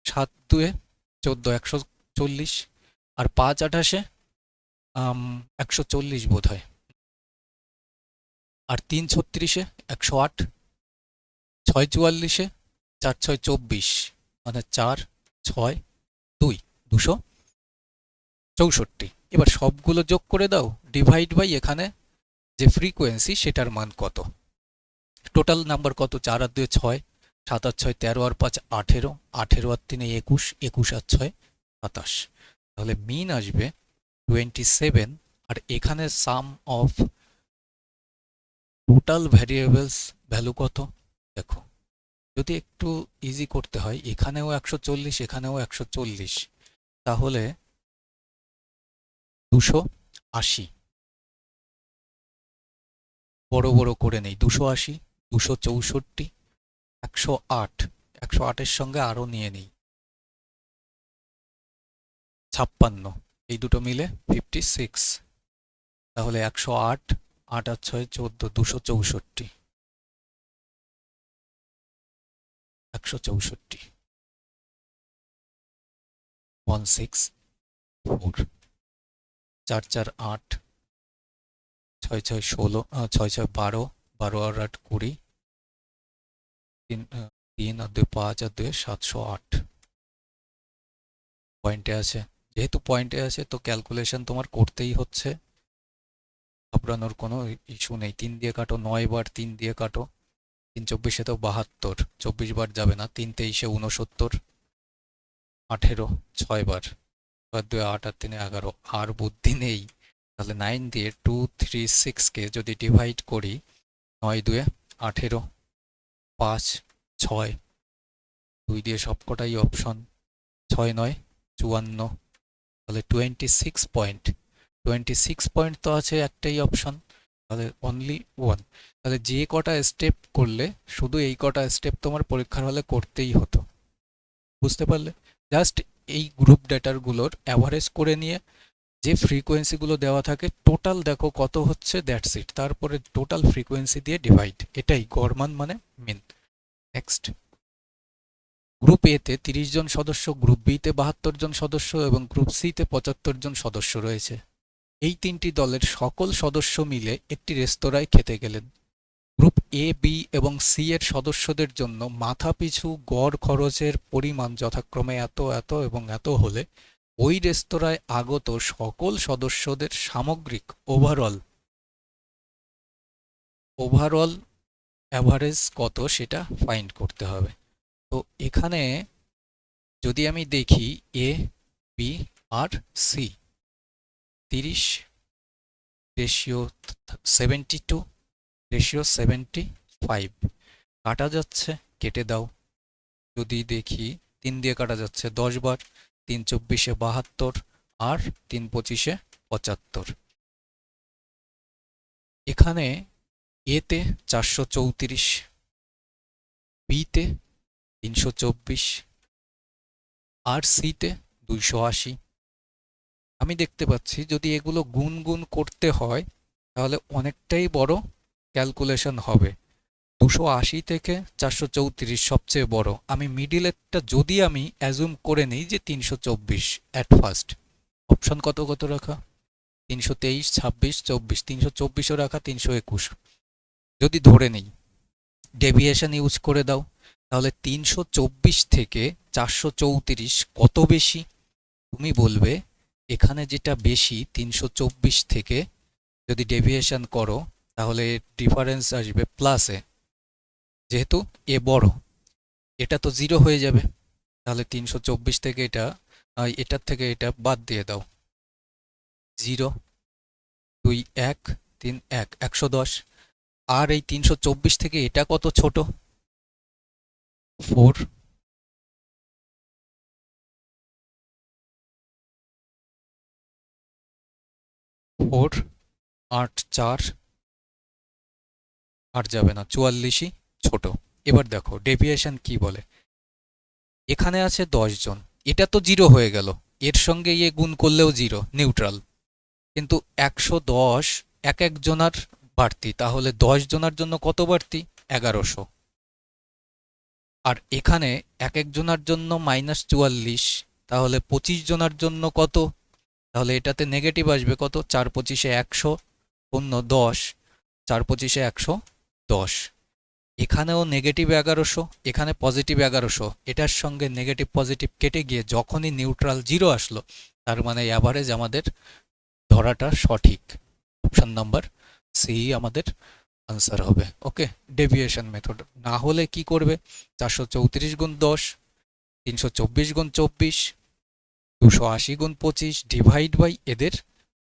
7 2-এ 14 140, আর 5 28-এ 140 বোধ হয়, আর 3 36-এ 108, 6 44-এ 4 6 24, মানে 4 6 2 264। এবার সবগুলো যোগ করে দাও, ডিভাইড বাই এখানে যে ফ্রিকোয়েন্সি সেটার মান কত। টোটাল নাম্বার কত? 4 আর 2 6, 7 আর 6 13, আর 5 18, 18 আর 3 21, 21 আর 6 27। তাহলে মিন আসবে 27। আর এখানে সাম অফ টোটাল ভ্যারিয়েবলস ভ্যালু কত? দেখো, যদি একটু ইজি করতে হয়, এখানেও 140 এখানেও 140, তাহলে 280। বড় বড় করে নেই, 280, 264, 108, 108-এর সঙ্গে আরও নিয়ে নিই 56, এই দুটো মিলে 56। তাহলে 108, 8 আর 6 14, 264, 164, 164, 4 4 8, 6 6 16, 6 6 12, 12 আর 8 20, 3 3 আর 2 5 আর 2 708। পয়েন্টে আছে, যেহেতু পয়েন্টে আছে তো ক্যালকুলেশন তোমার করতেই হচ্ছে, ঘাবড়ানোর কোনো ইস্যু নেই। 3 দিয়ে কাটো, 9 বার 3 দিয়ে কাটো, 3 24-এ তো 72, 24 বার যাবে না, 3 23-এ 69, 18 6 বার, 6 2 8 আর 3 11, আর বুদ্ধি নেই। তাহলে 9 দিয়ে 2 3 6-কে যদি ডিভাইড করি, 9 2 18, 5 6, 2 দিয়ে সবকটাই অপশন, 6 9 54, তাহলে 26 পয়েন্ট। 26 পয়েন্ট তো আছে একটাই অপশন, তাহলে অনলি ওয়ান। তাহলে যে কটা স্টেপ করলে শুধু এই কটা স্টেপ তোমার পরীক্ষার হলে করতেই হতো। বুঝতে পারলে? জাস্ট এই গ্রুপ ডেটারগুলোর অ্যাভারেজ করে নিয়ে যে ফ্রিকোয়েন্সিগুলো দেওয়া থাকে টোটাল দেখো কত হচ্ছে, দ্যাটস ইট। তারপরে টোটাল ফ্রিকোয়েন্সি দিয়ে ডিভাইড, এটাই গড় মান মানে মিন। নেক্সট, গ্রুপ এ তে 30 জন সদস্য, গ্রুপ বি তে 72 জন সদস্য এবং গ্রুপ সি তে 75 জন সদস্য রয়েছে। এই তিনটি দলের সকল সদস্য মিলে একটি রেস্তোরাঁয় খেতে গেলেন। গ্রুপ এ বি এবং সি এর সদস্যদের জন্য মাথাপিছু গড় খরচের পরিমাণ যথাক্রমে এত এত এবং এত হলে ওই রেস্তোরাঁয় আগত সকল সদস্যদের সামগ্রিক ওভারঅল অ্যাভারেজ কত সেটা ফাইন্ড করতে হবে। তো এখানে যদি আমি দেখি A B R C, 30 ratio 72 ratio 75, কাটা যাচ্ছে, কেটে দাও। যদি দেখি 3 দিয়ে কাটা যাচ্ছে 10 বার, 3 24-এ 72, আর 3 25-এ 75। এখানে এতে 434, বিতে 324, আর সিতে 280। আমি দেখতে পাচ্ছি যদি এগুলো গুণ গুণ করতে হয় তাহলে অনেকটাই বড় ক্যালকুলেশন হবে। 280 থেকে 434 সবচেয়ে বড়। আমি মিডিলেরটা যদি আমি অ্যাজুম করে নিই যে 324 অ্যাট ফার্স্ট, অপশন কত কত রাখা? 323 26 24, 324ও রাখা, 321 যদি ধরে নেই, ডেভিয়েশন ইউজ করে দাও, তাহলে 324 থেকে 434 কত বেশি? তুমি বলবে এখানে যেটা বেশি 324 থেকে যদি ডেভিয়েশন করো তাহলে ডিফারেন্স আসবে প্লাসে, যেহেতু এ বড়, এটা তো 0 হয়ে যাবে। তাহলে 324 থেকে এটার থেকে এটা বাদ দিয়ে দাও, 0 2 1 3 1 110। আর এই 324 থেকে এটা কত ছোট? 4, 4 8 4 আর যাবে না, 44ই ছোট। এবার দেখো ডেভিয়েশন কি বলে। এখানে আছে 10 জন, এটা তো জিরো হয়ে গেল, এর সঙ্গে ইয়ে গুণ করলেও জিরো, নিউট্রাল। কিন্তু 110 এক এক জনার বাড়তি, তাহলে 10 জনার জন্য কত বাড়তি? 1100। আর এখানে এক এক জনার জন্য -44, তাহলে 25 জনার জন্য কত? তাহলে এটাতে নেগেটিভ আসবে কত? 4 25 100, 10, 4 25 110। এখানেও নেগেটিভ 1100, এখানে পজিটিভ 1100, এটার সঙ্গে নেগেটিভ পজিটিভ কেটে গিয়ে যখনই নিউট্রাল জিরো আসলো, তার মানে অ্যাভারেজ আমাদের ধরাটা সঠিক। অপশন নাম্বার সি আমাদের আনসার হবে। ওকে, ডেভিয়েশন মেথড। না হলে কি করবে? 434 গুণ 10, 324 গুণ 24, 280 গুণ 25 ডিভাইড বাই এদের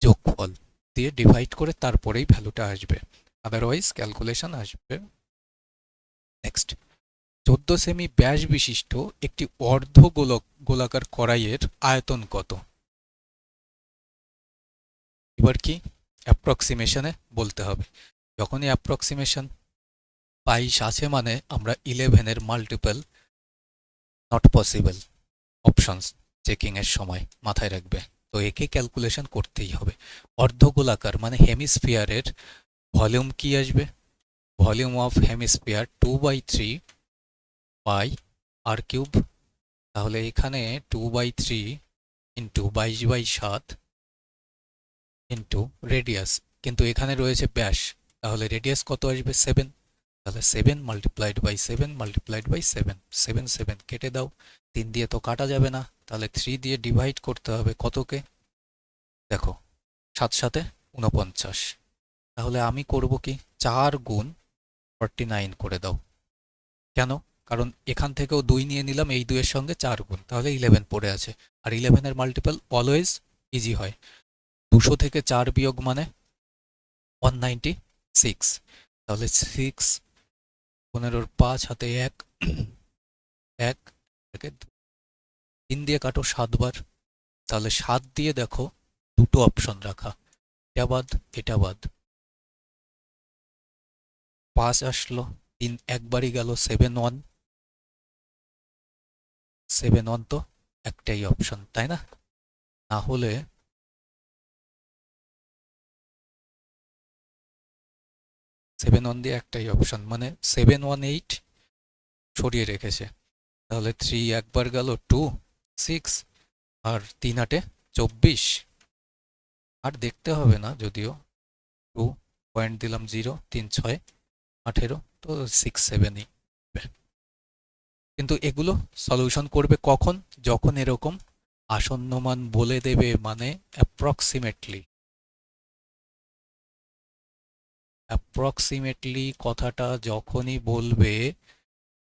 যোগফল দিয়ে ডিভাইড করে তারপরেই ভ্যালুটা আসবে, আদারওয়াইজ ক্যালকুলেশন আসবে। নেক্সট, 14 সেমি ব্যাস বিশিষ্ট একটি অর্ধ গোলাকার কড়াইয়ের আয়তন কত? এবার কি অ্যাপ্রক্সিমেশনে বলতে হবে। যখনই অ্যাপ্রক্সিমেশন 22 আছে মানে আমরা 11 multiple not possible, options checking এর সময় মাথায় রাখবে। তো একে ক্যালকুলেশন করতেই হবে। অর্ধগোলাকার মানে হেমিস্ফিয়ারের ভলিউম কি আসবে? Volume of hemisphere 2/3 pi r cube. তাহলে এখানে 2/3 ইন্টু 22/7 ইন্টু রেডিয়াস, কিন্তু এখানে রয়েছে ব্যাস, তাহলে রেডিয়াস কত আসবে? 7। তাহলে 7 মাল্টিপ্লাইড বাই 7 মাল্টিপ্লাইড বাই 7, 7 7 কেটে দাও, 3 দিয়ে তো কাটা যাবে না, তাহলে 3 দিয়ে ডিভাইড করতে হবে কতকে? দেখো 7 7 49। তাহলে আমি করব কি, 4 গুণ 49 করে দাও। কেন? কারণ এখান থেকেও 2 নিয়ে নিলাম, এই 2 এর সঙ্গে 4 গুণ, তাহলে 11 পড়ে আছে। আর 11 এর মাল্টিপল অলওয়েজ ইজি হয়। 200 থেকে 4 বিয়োগ মানে 196। তাহলে 6, 15 5 হাতে 1, 1 থেকে 3 দিয়ে কাটো 7 বার, তাহলে 7 দিয়ে দেখো দুটো অপশন রাখা, এটা বাদ এটা বাদ, 5 আসলো, 3 একবারই গেল, 7 1, 7 1 তো একটাই অপশন, তাই না? না হলে 7 1 দিয়ে একটাই অপশন, মানে 718 সরিয়ে রেখেছে। তাহলে 3 একবার গেল, 2 6, আর 3 8 24, আর দেখতে হবে না যদিও, 2 পয়েন্ট দিলাম 0, 3 6 18, তো 6 7ই। কিন্তু এগুলো সলিউশন করবে কখন? যখন এরকম আসন্ন মান বলে দেবে, মানে অ্যাপ্রক্সিমেটলি কথাটা যখনই বলবে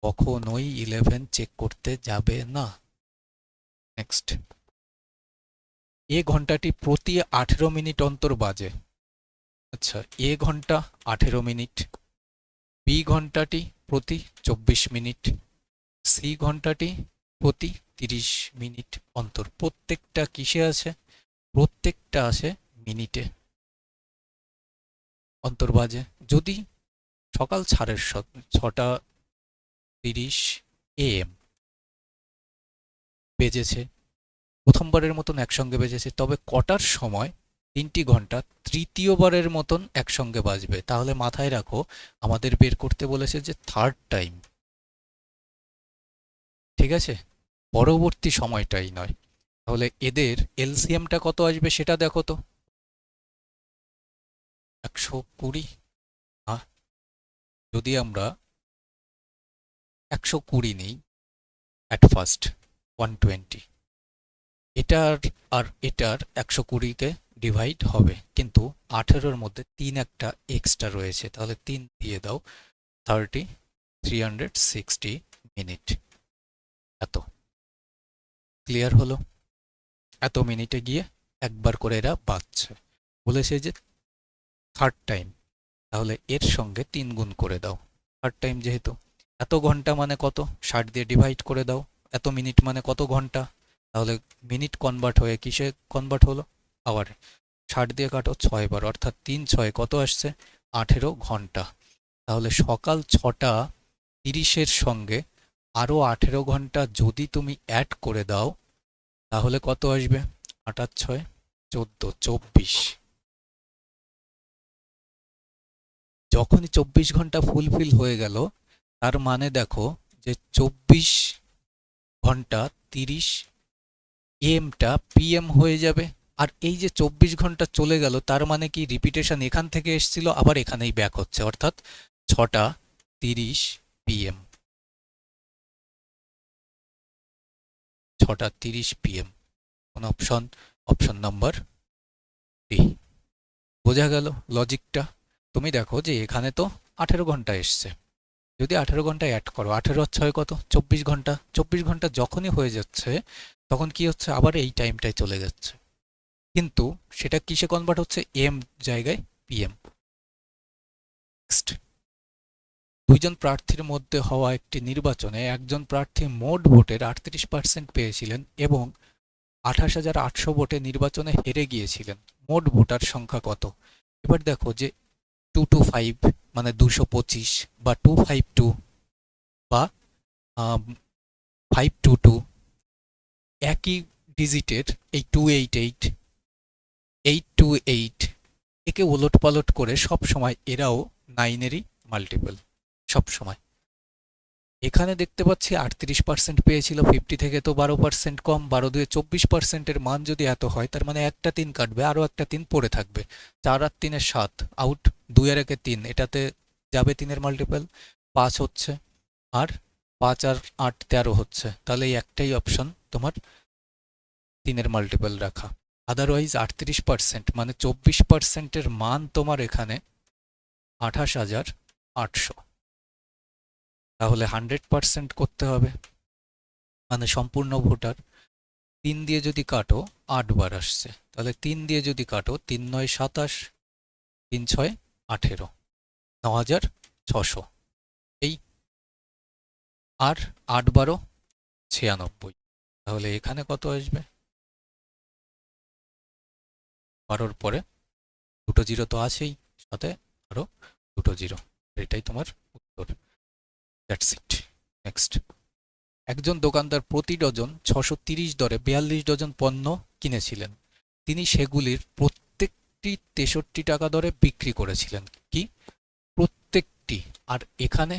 কখনোই 11 চেক করতে যাবে না। নেক্সট, এ ঘন্টাটি প্রতি 18 মিনিট অন্তর বাজে। আচ্ছা, এ ঘন্টা 18 মিনিট, বি ঘন্টাটি প্রতি 24 মিনিট, সি ঘন্টাটি প্রতি 30 মিনিট অন্তর। প্রত্যেকটা কিসে আছে? প্রত্যেকটা আছে মিনিটে অন্তর বাজে। যদি সকাল 6:30 AM বেজেছে, প্রথমবারের মতন একসঙ্গে বেজেছে, তবে কটার সময় 3টি ঘন্টা তৃতীয়বারের মতন একসঙ্গে বাজবে? তাহলে মাথায় রাখো আমাদের বের করতে বলেছে যে থার্ড টাইম, ঠিক আছে, পরবর্তী সময়টাই নয়। তাহলে এদের এলসিএমটা কত আসবে সেটা দেখো তো। 120, হ্যাঁ, যদি আমরা 120 নিই অ্যাট ফার্স্ট, 120, এটার আর এটার 120তে ডিভাইড হবে, কিন্তু 18-র মধ্যে 3 একটা এক্সট্রা রয়েছে, তাহলে 3 দিয়ে দাও, 30, 360 মিনিট। এত ক্লিয়ার হলো? এত মিনিটে গিয়ে একবার করে এরা বাঁচছে। বলেছে যে থার্ড টাইম, তাহলে এর সঙ্গে 3 গুণ করে দাও, থার্ড টাইম যেহেতু। এত ঘন্টা মানে কত? 60 দিয়ে ডিভাইড করে দাও। এত মিনিট মানে কত ঘন্টা? তাহলে মিনিট কনভার্ট হয়ে কিসে কনভার্ট হলো? আওয়ারে। 60 দিয়ে কাটো 6 বার, অর্থাৎ 3 6 কত আসছে? 18 ঘন্টা। তাহলে সকাল 6টা 30-এর সঙ্গে আরও 18 ঘন্টা যদি তুমি অ্যাড করে দাও তাহলে কত আসবে? 8 আর 6 14, 24। যখনই 24 ঘন্টা ফুলফিল হয়ে গেল তার মানে দেখো যে 24 ঘন্টা 30 এমটা পিএম হয়ে যাবে। আর এই যে 24 ঘন্টা চলে গেল তার মানে কি রিপিটেশন এখান থেকে এসেছিল আবার এখানেই ব্যাক হচ্ছে, অর্থাৎ 6টা 30 পিএম, 6টা 30 পিএম। কোন অপশন? Option number D. বোঝা গেল লজিকটা? তুমি দেখো যে এখানে তো 18 ঘন্টা এসছে, যদি 18 ঘন্টা অ্যাড করো 18 আর 6 কত? 24 ঘন্টা। 24 ঘন্টা যখনই হয়ে যাচ্ছে তখন কি হচ্ছে? আবার এই টাইমটাই চলে যাচ্ছে, কিন্তু সেটা কিসে কনভার্ট হচ্ছে? এম জায়গায় পিএম। নেক্সট, দুইজন প্রার্থীর মধ্যে হওয়া একটি নির্বাচনে একজন প্রার্থী মোট ভোটের 38% পেয়েছিলেন এবং 28,800 ভোটে নির্বাচনে হেরে গিয়েছিলেন। মোট ভোটার সংখ্যা কত? এবার দেখো যে 225 মানে 225 বা 252 বা 522 একই ডিজিটের এই 288 828 একে ওলটপালট করে সব সময় এরাও 9-এরই মাল্টিপল সব সময়। এখানে দেখতে পাচ্ছি 38% পেয়েছিল, 50 থেকে তো 12% কম, 12 দুয়ে 24%-এর মান যদি এত হয় তার মানে একটা 3 কাটবে, আরও একটা 3 পড়ে থাকবে। 4 আর 3 7 আউট, 2 আর 1 3, এটাতে যাবে 3-এর মাল্টিপল 5 হচ্ছে, আর 5 আর 8 13 হচ্ছে। তাহলে এই একটাই অপশন তোমার 3-এর মাল্টিপল রাখা। আদারওয়াইজ 38% মানে 24%-এর মান তোমার এখানে 28,800। তাহলে 100% করতে হবে, মানে সম্পূর্ণ ভোটার। 3 দিয়ে যদি কাটো 8 বার আসছে, তাহলে 3 দিয়ে যদি কাটো 3 9 27, 3 6 18, 9,600 এই, আর 8 12 96। তাহলে এখানে কত আসবে? 12-র পরে দুটো জিরো তো আছেই, সাথে আরো দুটো জিরো। এটাই তোমার উত্তর। That's it. নেক্সট, একজন দোকানদার প্রতি ডজন 630 দরে 42 ডজন পণ্য কিনেছিলেন। তিনি সেগুলির প্রত্যেকটি 63 টাকা দরে বিক্রি করেছিলেন। কি? প্রত্যেকটি। আর এখানে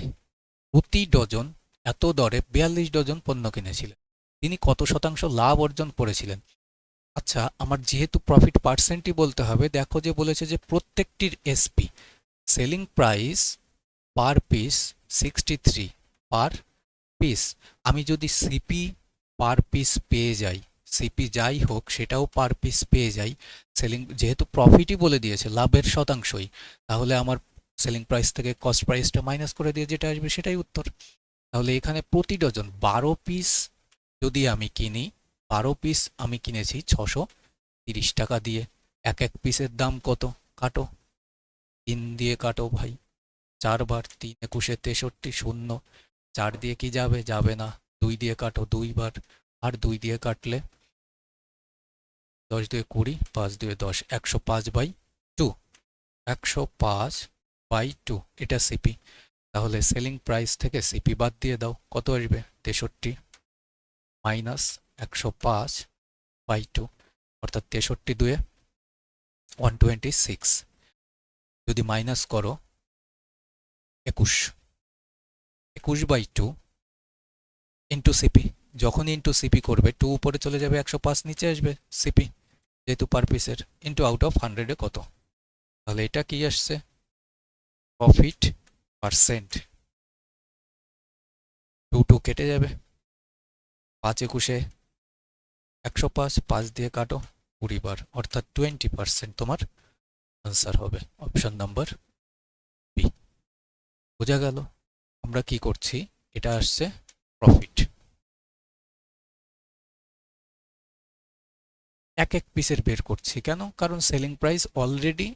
প্রতি ডজন এত দরে 42 ডজন পণ্য কিনেছিলেন। তিনি কত শতাংশ লাভ অর্জন করেছিলেন? আচ্ছা, আমার যেহেতু প্রফিট পার্সেন্টই বলতে হবে, দেখো যে বলেছে যে প্রত্যেকটির SP selling price per piece 63 per piece. আমি যদি সিপি পার পিস পেয়ে যাই, সিপি যাই হোক সেটাও পার পিস পেয়ে যাই, সেলিং যেহেতু প্রফিটই বলে দিয়েছে লাভের শতাংশই, তাহলে আমার সেলিং প্রাইস থেকে কস্ট প্রাইসটা মাইনাস করে দিয়ে যেটা আসবে সেটাই উত্তর। তাহলে এখানে প্রতি ডজন 12 পিস যদি আমি কিনি, 12 পিস আমি কিনেছি 630 টাকা দিয়ে। এক এক পিসের দাম কত? কাটো, 3 দিয়ে কাটো ভাই, 4 বার, 3 একুশে 63 শূন্য, 4 দিয়ে কি যাবে? যাবে না। 2 দিয়ে কাটো 2 বার, আর 2 দিয়ে কাটলে 10 দুয়ে 20, 5 দুয়ে 10, 105/2, 105/2 এটা সিপি। তাহলে সেলিং প্রাইস থেকে সিপি বাদ দিয়ে দাও, কত আসবে? 63 মাইনাস 105/2, অর্থাৎ 63 দুয়ে 126, যদি মাইনাস করো 21, 21/2 ইন্টু সিপি। যখন ইন্টু সিপি করবে 2 উপরে চলে যাবে, 105 নিচে আসবে সিপি, যেহেতু পার পিসের, ইন্টু আউট অফ 100-এ কত? তাহলে এটা কি আসছে? Profit percent. 2 কেটে যাবে, 5 একুশে 105, 5 দিয়ে কাটো 20 বার, অর্থাৎ 20% তোমার আনসার হবে অপশন নাম্বার বি। বোঝা গেল আমরা কি করছি? এটা আসছে প্রফিট। এক এক পিসের বের করছি কেন? কারণ সেলিং প্রাইস অলরেডি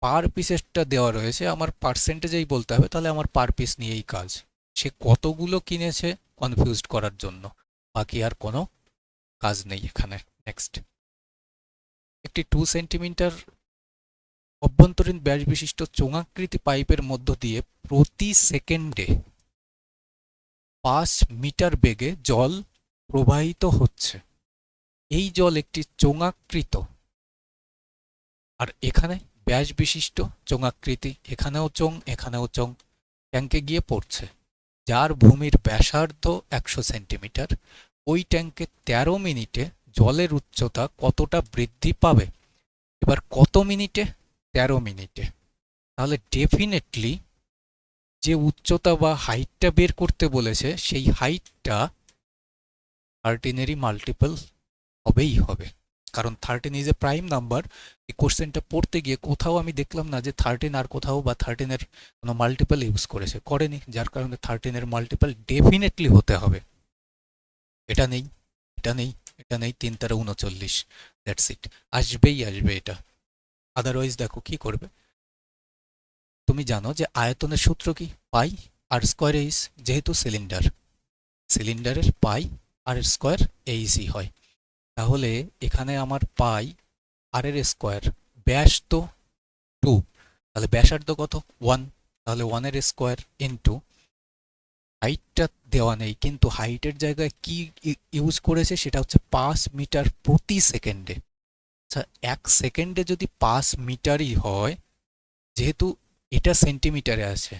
পার পিসেরটা দেওয়া রয়েছে, আমার পার্সেন্টেজেই বলতে হবে, তাহলে আমার পার পিস নিয়েই কাজ। সে কতগুলো কিনেছে কনফিউজড করার জন্য, বাকি আর কোনো কাজ নেই এখানে। নেক্সট, একটি 2 সেন্টিমিটার অভ্যন্তরীণ ব্যাস বিশিষ্ট চোঙাকৃতি পাইপের মধ্য দিয়ে প্রতি সেকেন্ডে 5 মিটার বেগে জল প্রবাহিত হচ্ছে। এই জল একটি চোঙাকৃত, আর এখানে ব্যাস বিশিষ্ট চোঙাকৃতি, এখানেও চোঙ এখানেও চোঙ, ট্যাঙ্কে গিয়ে পড়ছে, যার ভূমির ব্যাসার্ধ 100 সেন্টিমিটার। ওই ট্যাঙ্কে 13 মিনিটে জলের উচ্চতা কতটা বৃদ্ধি পাবে? এবার কত মিনিটে? 13 মিনিটে। তাহলে ডেফিনেটলি যে উচ্চতা বা হাইটটা বের করতে বলেছে সেই হাইটটা 13-এরই মাল্টিপল হবেই হবে, কারণ 13 ইজ এ প্রাইম নাম্বার। এই কোশ্চেনটা পড়তে গিয়ে কোথাও আমি দেখলাম না যে 13 আর কোথাও বা 13-এর কোনো মাল্টিপল ইউজ করেনি, যার কারণে 13-এর মাল্টিপল ডেফিনেটলি হতে হবে। এটা নেই, এটা নেই, এটা নেই, 3 × 39, দ্যাটস ইট, আসবেই আসবে এটা। আদারওয়াইজ দেখো কি করবে। তুমি জানো যে আয়তনের সূত্র কি? পাই আর স্কোয়ার এইচ, যেহেতু সিলিন্ডারের পাই আর স্কোয়ার এইচই হয়। তাহলে এখানে আমার পাই আর এর স্কোয়ার, ব্যাস তো 2, তাহলে ব্যাসার্ধ কত? 1, তাহলে 1 এর স্কোয়ার ইন্টু হাইটটা দেওয়া নেই, কিন্তু হাইটের জায়গায় কি ইউজ করেছে সেটা হচ্ছে 5 মিটার প্রতি সেকেন্ডে। আচ্ছা, 1 সেকেন্ডে যদি 5 মিটারই হয়, যেহেতু এটা সেন্টিমিটারে আছে,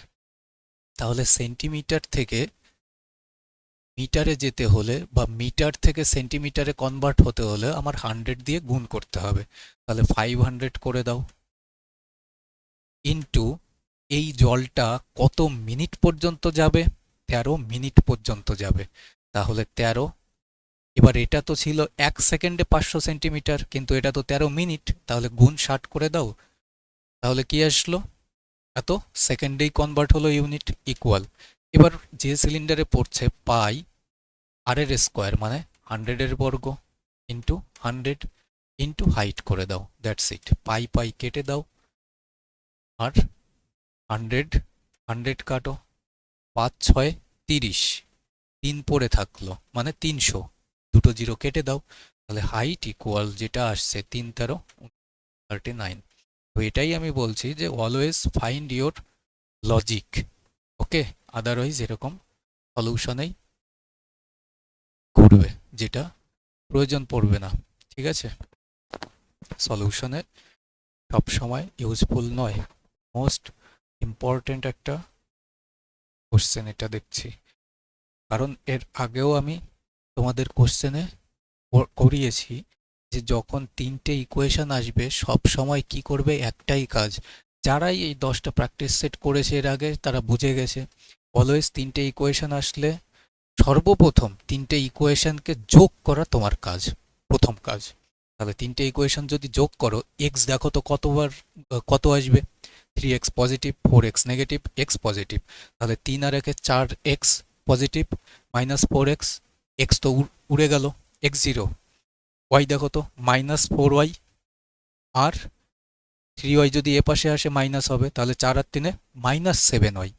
তাহলে সেন্টিমিটার থেকে মিটারে যেতে হলে বা মিটার থেকে সেন্টিমিটারে কনভার্ট হতে হলে আমার 100 দিয়ে গুণ করতে হবে। তাহলে 500 করে দাও ইন্টু এই জলটা কত মিনিট পর্যন্ত যাবে? 13 মিনিট পর্যন্ত যাবে। তাহলে 13, এবার এটা তো ছিল 1 সেকেন্ডে 500 সেন্টিমিটার, কিন্তু এটা তো 13 মিনিট, তাহলে গুণ 60 করে দাও। তাহলে কি আসলো? এত সেকেন্ডেই কনভার্ট হলো ইউনিট, ইকুয়াল। এবার যে সিলিন্ডারে পড়ছে পাই আর এর স্কোয়ার মানে 100 এর বর্গ ইন্টু 100 ইন্টু হাইট করে দাও, দ্যাটস ইট। পাই পাই কেটে দাও আর 100 100 কাটো, 5 6 30, 3 পড়ে থাকলো মানে 300, দুটো জিরো কেটে দাও, তাহলে হাইট ইকুয়াল যেটা আসছে 3 × 39। তো এটাই আমি বলছি যে always find your logic, okay? Otherwise এরকম সলিউশনেই ঘুরবে, যেটা প্রয়োজন পড়বে না, ঠিক আছে? সলিউশনে সবসময় ইউজফুল নয়। মোস্ট ইম্পর্টেন্ট একটা কোশ্চেন এটা দেখছি, কারণ এর আগেও আমি তোমাদের কোশ্চেনে করিয়েছি যে যখন 3টে ইকুয়েশন আসবে সব সময় কি করবে? একটাই কাজ। যারাই এই 10টা প্র্যাকটিস সেট করেছে এর আগে তারা বুঝে গেছে, অলওয়েজ 3টে ইকুয়েশন আসলে সর্বপ্রথম 3টে ইকুয়েশনকে যোগ করা তোমার কাজ, প্রথম কাজ। তাহলে 3টে ইকুয়েশন যদি যোগ করো, এক্স দেখো তো কত আসবে? 3x positive, 4x negative, x positive, তাহলে 3 আর 1 4x positive minus 4x, x তো উড়ে গেল, এক্স জিরো। ওয়াই দেখো তো -4y, আর 3y যদি এ পাশে আসে মাইনাস হবে, তাহলে 4 আর 3 -7y,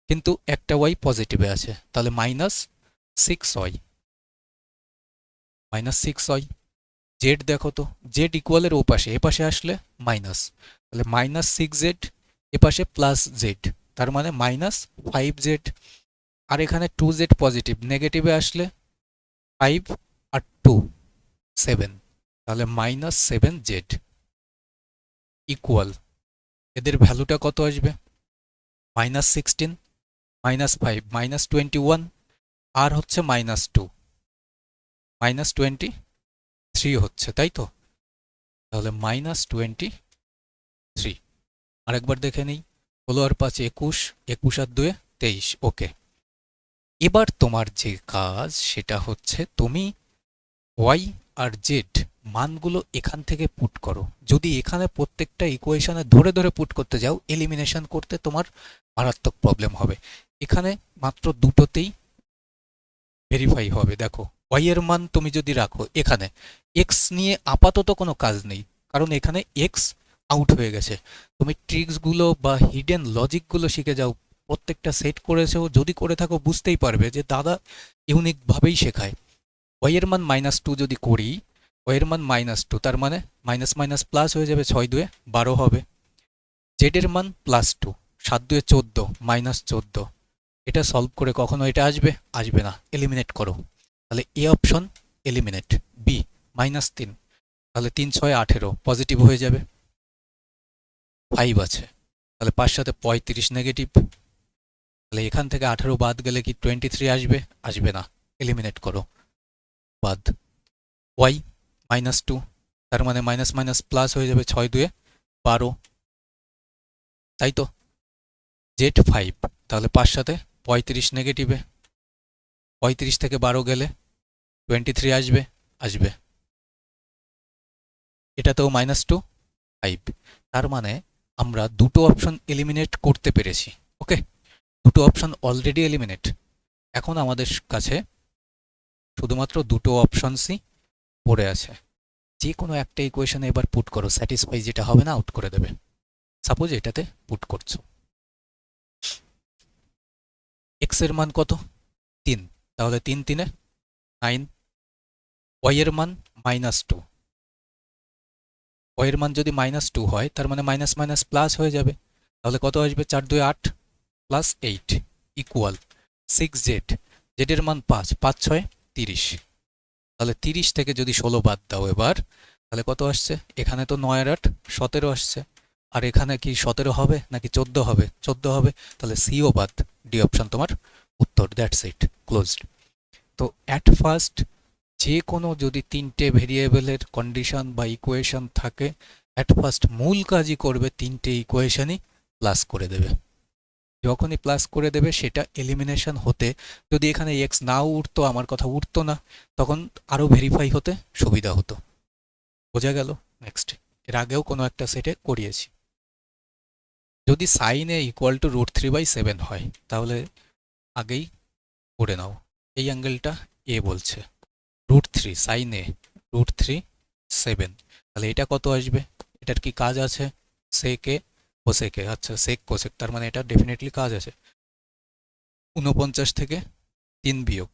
কিন্তু একটা ওয়াই পজিটিভে আছে, তাহলে -6y, -6y। জেড দেখো তো, জেড ইকুয়ালের ও পাশে, এ পাশে আসলে মাইনাস, তাহলে -6z, এ পাশে +z, তার মানে -5z, আর এখানে 2z পজিটিভ, নেগেটিভে আসলে 5 আর 2 7, তাহলে -7z ইকুয়াল, এদের ভ্যালুটা কত আসবে? -16, -5, -21, আর হচ্ছে -2, -23 হচ্ছে, তাই তো? তাহলে -23। আরেকবার দেখে নিই, 16 আর 5 21, 21 আর 2 23, ওকে। এবার তোমার যে কাজ সেটা হচ্ছে তুমি ওয়াই আর জেড মানগুলো এখান থেকে পুট করো। যদি এখানে প্রত্যেকটা ইকুয়েশনে ধরে ধরে পুট করতে যাও, এলিমিনেশন করতে তোমার মারাত্মক প্রবলেম হবে। এখানে মাত্র দুটোতেই ভেরিফাই হবে। দেখো, ওয়াই এর মান তুমি যদি রাখো এখানে, এক্স নিয়ে আপাতত কোনো কাজ নেই, কারণ এখানে এক্স আউট হয়ে গেছে। তুমি ট্রিক্সগুলো বা হিডেন লজিকগুলো শিখে যাও, প্রত্যেকটা সেট করেছো, যদি করে থাকো বুঝতেই পারবে যে দাদা ইউনিকভাবেই শেখায়। ওয়াই এর মান -2 যদি করি, ওয়াই এর মান -2, তার মানে মাইনাস মাইনাস প্লাস হয়ে যাবে, 6 2 12 হবে। জেড এর মান +2, 7×2 = 14, -14, এটা সলভ করে কখনো এটা আসবে? আসবে না, এলিমিনেট করো। তাহলে এ অপশন এলিমিনেট। বি -3, তাহলে 3 6 18 পজিটিভ হয়ে যাবে। 5 আছে, তাহলে 5 সাথে 35 নেগেটিভ, তাহলে এখান থেকে 18 বাদ গেলে কি 23 আসবে? আসবে না, এলিমিনেট করো, বাদ। ওয়াই -2, তার মানে মাইনাস মাইনাস প্লাস হয়ে যাবে, 6 2 12, তাই তো। জেড 5, তাহলে 5 সাথে 35 নেগেটিভে, 35 থেকে 12 গেলে 23 আসবে? আসবে। এটাতেও -2 5, তার মানে আমরা দুটো অপশন এলিমিনেট করতে পেরেছি। ওকে, দুটো অপশন অলরেডি এলিমিনেট। এখন আমাদের কাছে শুধুমাত্র দুটো অপশনসই পড়ে আছে। যে কোনো একটা ইকুয়েশনে এবার পুট করো, স্যাটিসফাই যেটা হবে না আউট করে দেবে। সাপোজ এটাতে পুট করছো, এক্স এর মান কত? 3, তাহলে 3 3 9, ওয়াই এর মান -2, ওয়াই এর মান যদি -2 হয় তার মানে মাইনাস মাইনাস প্লাস হয়ে যাবে, তাহলে কত আসবে? 4 2 8 +8 ইকুয়াল 6 জেড, জেড এর মান 5, 5 6 30, তাহলে 30 থেকে যদি 16 বাদ দাও এবার, তাহলে কত আসছে? এখানে তো 9 আর 8 17 আসছে, আর এখানে কি 17 হবে নাকি 14 হবে? 14 হবে, তাহলে সিও বাদ, ডি অপশন তোমার উত্তর। That's it, closed. তো অ্যাট ফার্স্ট যে কোনো যদি তিনটে ভেরিয়েবলের কন্ডিশন বা ইকুয়েশন থাকে, অ্যাট ফার্স্ট মূল কাজই করবে তিনটে ইকুয়েশনই প্লাস করে দেবে। যখনই প্লাস করে দেবে সেটা এলিমিনেশন হতে, যদি এখানে এক্স নাও উঠতো, আমার কথা উঠতো না, তখন আরও ভেরিফাই হতে সুবিধা হতো। বোঝা গেল? নেক্সট, এর আগেও কোনো একটা সেটে করিয়েছি। যদি সাইন এ ইকুয়াল টু √3/7 হয়, তাহলে আগেই করে নাও, এই অ্যাঙ্গেলটা এ বলছে, √3 সাইন এ √3/7, তাহলে এটা কত আসবে? এটার কি কাজ আছে? সেকে কোসেকে, আচ্ছা সেক কোসেক, তার মানে এটা ডেফিনেটলি কাজ আছে। 49 থেকে 3 বিয়োগ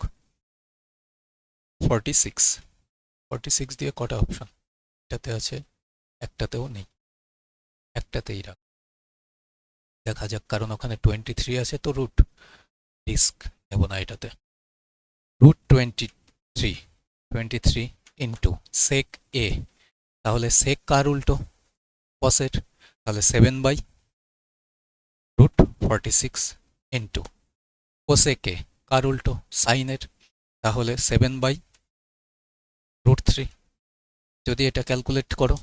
46, 46 দিয়ে কটা অপশন? এটাতে আছে, একটাতেও নেই, একটাতেই রাখ, দেখা যাক, কারণ ওখানে 23 আছে, তো রুট রিস্ক নেব না এটাতে। √23, 23 ইন্টু সেক এ, তাহলে সেক কার উল্টো? কসের, তাহলে 7/√46 ইন্টু কোসেকে কার উল্টো? সাইনের, তাহলে 7/√3। যদি এটা ক্যালকুলেট করো,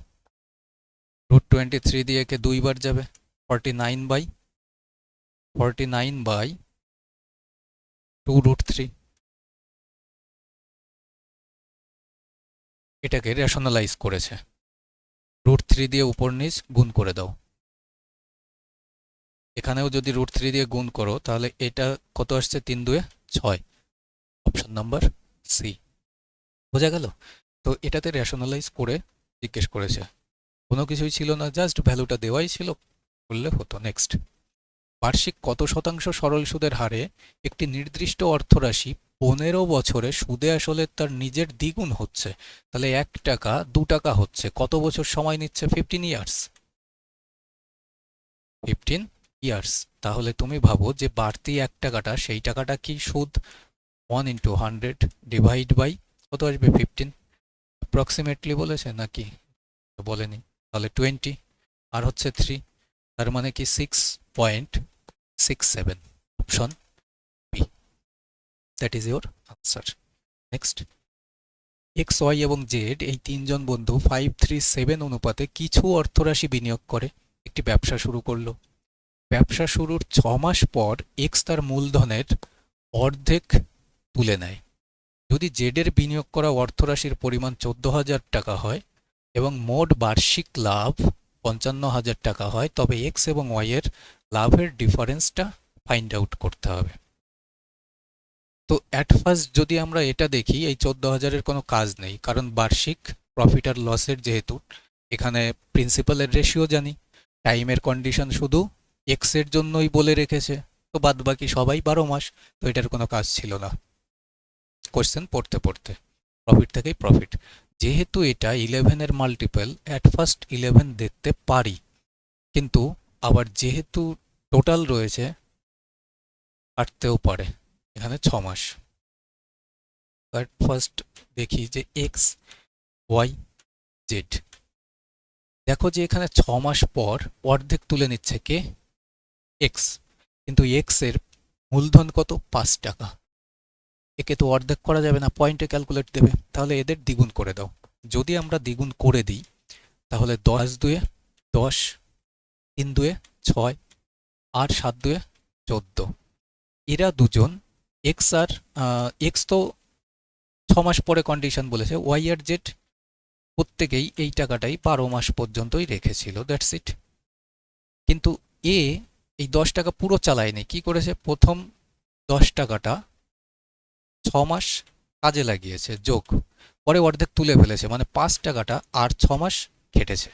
√23 দিয়ে একে 2 বার যাবে, 49/2√3। এটাকে রেশনালাইজ করেছে, √3 দিয়ে উপর নিচ গুণ করে দাও। এখানেও যদি √3 দিয়ে গুণ করো, তাহলে এটা কত আসছে? 3 2 6, অপশন নাম্বার সি। বোঝা গেল? তো এটাতে রেশনালাইজ করে জিজ্ঞেস করেছে, কোনো কিছুই ছিল না, জাস্ট ভ্যালুটা দেওয়াই ছিল, বললে হতো। নেক্সট, বার্ষিক কত শতাংশ সরল সুদের হারে একটি নির্দিষ্ট অর্থরাশি 15 বছরে সুদে আসলে তার নিজের দ্বিগুণ হচ্ছে? তাহলে 1 টাকা 2 টাকা হচ্ছে, কত বছর সময় নিচ্ছে? 15 ইয়ার্স, 15 ইয়ার্স। তাহলে তুমি ভাবো যে বাড়তি 1 টাকাটা, সেই টাকাটা কি সুদ? 1 × 100 ডিভাইড বাই কত আসবে? 15, অ্যাপ্রক্সিমেটলি বলেছে নাকি বলেনি? তাহলে 20 আর হচ্ছে 3, তার মানে কি 6.67, option B, that is your answer. Next, X Y এবং জেড এই তিনজন বন্ধু 5:3:7 অনুপাতে কিছু অর্থরাশি বিনিয়োগ করে একটি ব্যবসা শুরু করলো। ব্যবসা শুরুর 6 মাস পর এক্স তার মূলধনের অর্ধেক তুলে নেয়। যদি জেড এর বিনিয়োগ করা অর্থরাশির পরিমাণ 14,000 টাকা হয় এবং মোট বার্ষিক লাভ 55,000 টাকা হয়, তবে এক্স এবং ওয়াই এর লাভের ডিফারেন্সটা ফাইন্ড আউট করতে হবে। তো অ্যাট ফার্স্ট যদি আমরা এটা দেখি, এই 14,000-এর কোনো কাজ নেই, কারণ বার্ষিক প্রফিট আর লসের যেহেতু এখানে প্রিন্সিপালের রেশিও জানি, টাইমের কন্ডিশন শুধু এক্স এর জন্যই বলে রেখেছে, তো বাদ বাকি সবাই 12 মাস, তো এটার কোনো কাজ ছিল না কোশ্চেন পড়তে পড়তে। প্রফিট থেকেই প্রফিট, যেহেতু এটা 11-এর মাল্টিপল, অ্যাট ফার্স্ট 11 দেখতে পারি, কিন্তু আবার যেহেতু টোটাল রয়েছে কাটতেও পারে, এখানে 6 মাস। বাট ফার্স্ট দেখি যে এক্স ওয়াই জেড। দেখো যে এখানে 6 মাস পর অর্ধেক তুলে নিচ্ছে কে? এক্স। কিন্তু এক্স এর মূলধন কত? 5 টাকা। একে তো অর্ধেক করা যাবে না, পয়েন্টে ক্যালকুলেট দেবে, তাহলে এদের দ্বিগুণ করে দাও। যদি আমরা দ্বিগুণ করে দিই তাহলে 10 দুয়ে 10, 3 দুয়ে 6, আর 7 দুয়ে 14। এরা দুজন এক্স আর এক্স তো 6 মাস পরে কন্ডিশন বলেছে, ওয়াই আর জেড প্রত্যেকেই এই টাকাটাই 12 মাস পর্যন্তই রেখেছিল, দ্যাটস ইট। কিন্তু এ এই 10 টাকা পুরো চালায়নি, কি করেছে? প্রথম 10 টাকাটা 6 মাস কাজে লাগিয়েছে যোগ, পরে অর্ধেক তুলে ফেলেছে, মানে 5 টাকাটা আর 6 মাস খেটেছে,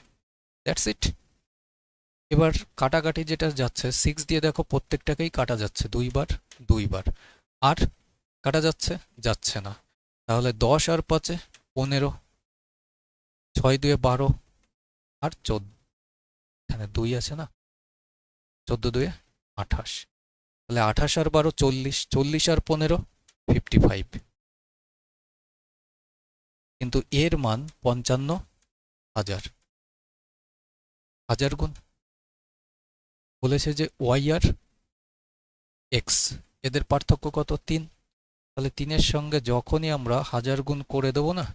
দ্যাটস ইট। এবার কাটাকাটি যেটা যাচ্ছে 6 দিয়ে দেখো প্রত্যেকটাকেই কাটা যাচ্ছে 2 বার 2 বার, আর কাটা যাচ্ছে? যাচ্ছে না। তাহলে 10 আর 5-এ 15, 6 দুয়ে 12, আর 14, এখানে 2 আছে না, 14 দুয়ে 28। তাহলে 28 আর 12 40, 40 আর 15 55। কিন্তু এর মান 55,000। হাজার গুণ বলেছে যে ওয়াই আর এক্স এদের পার্থক্য কত? 3। তাহলে 3-এর সঙ্গে যখনই আমরা 1000 গুণ করে দেবো না,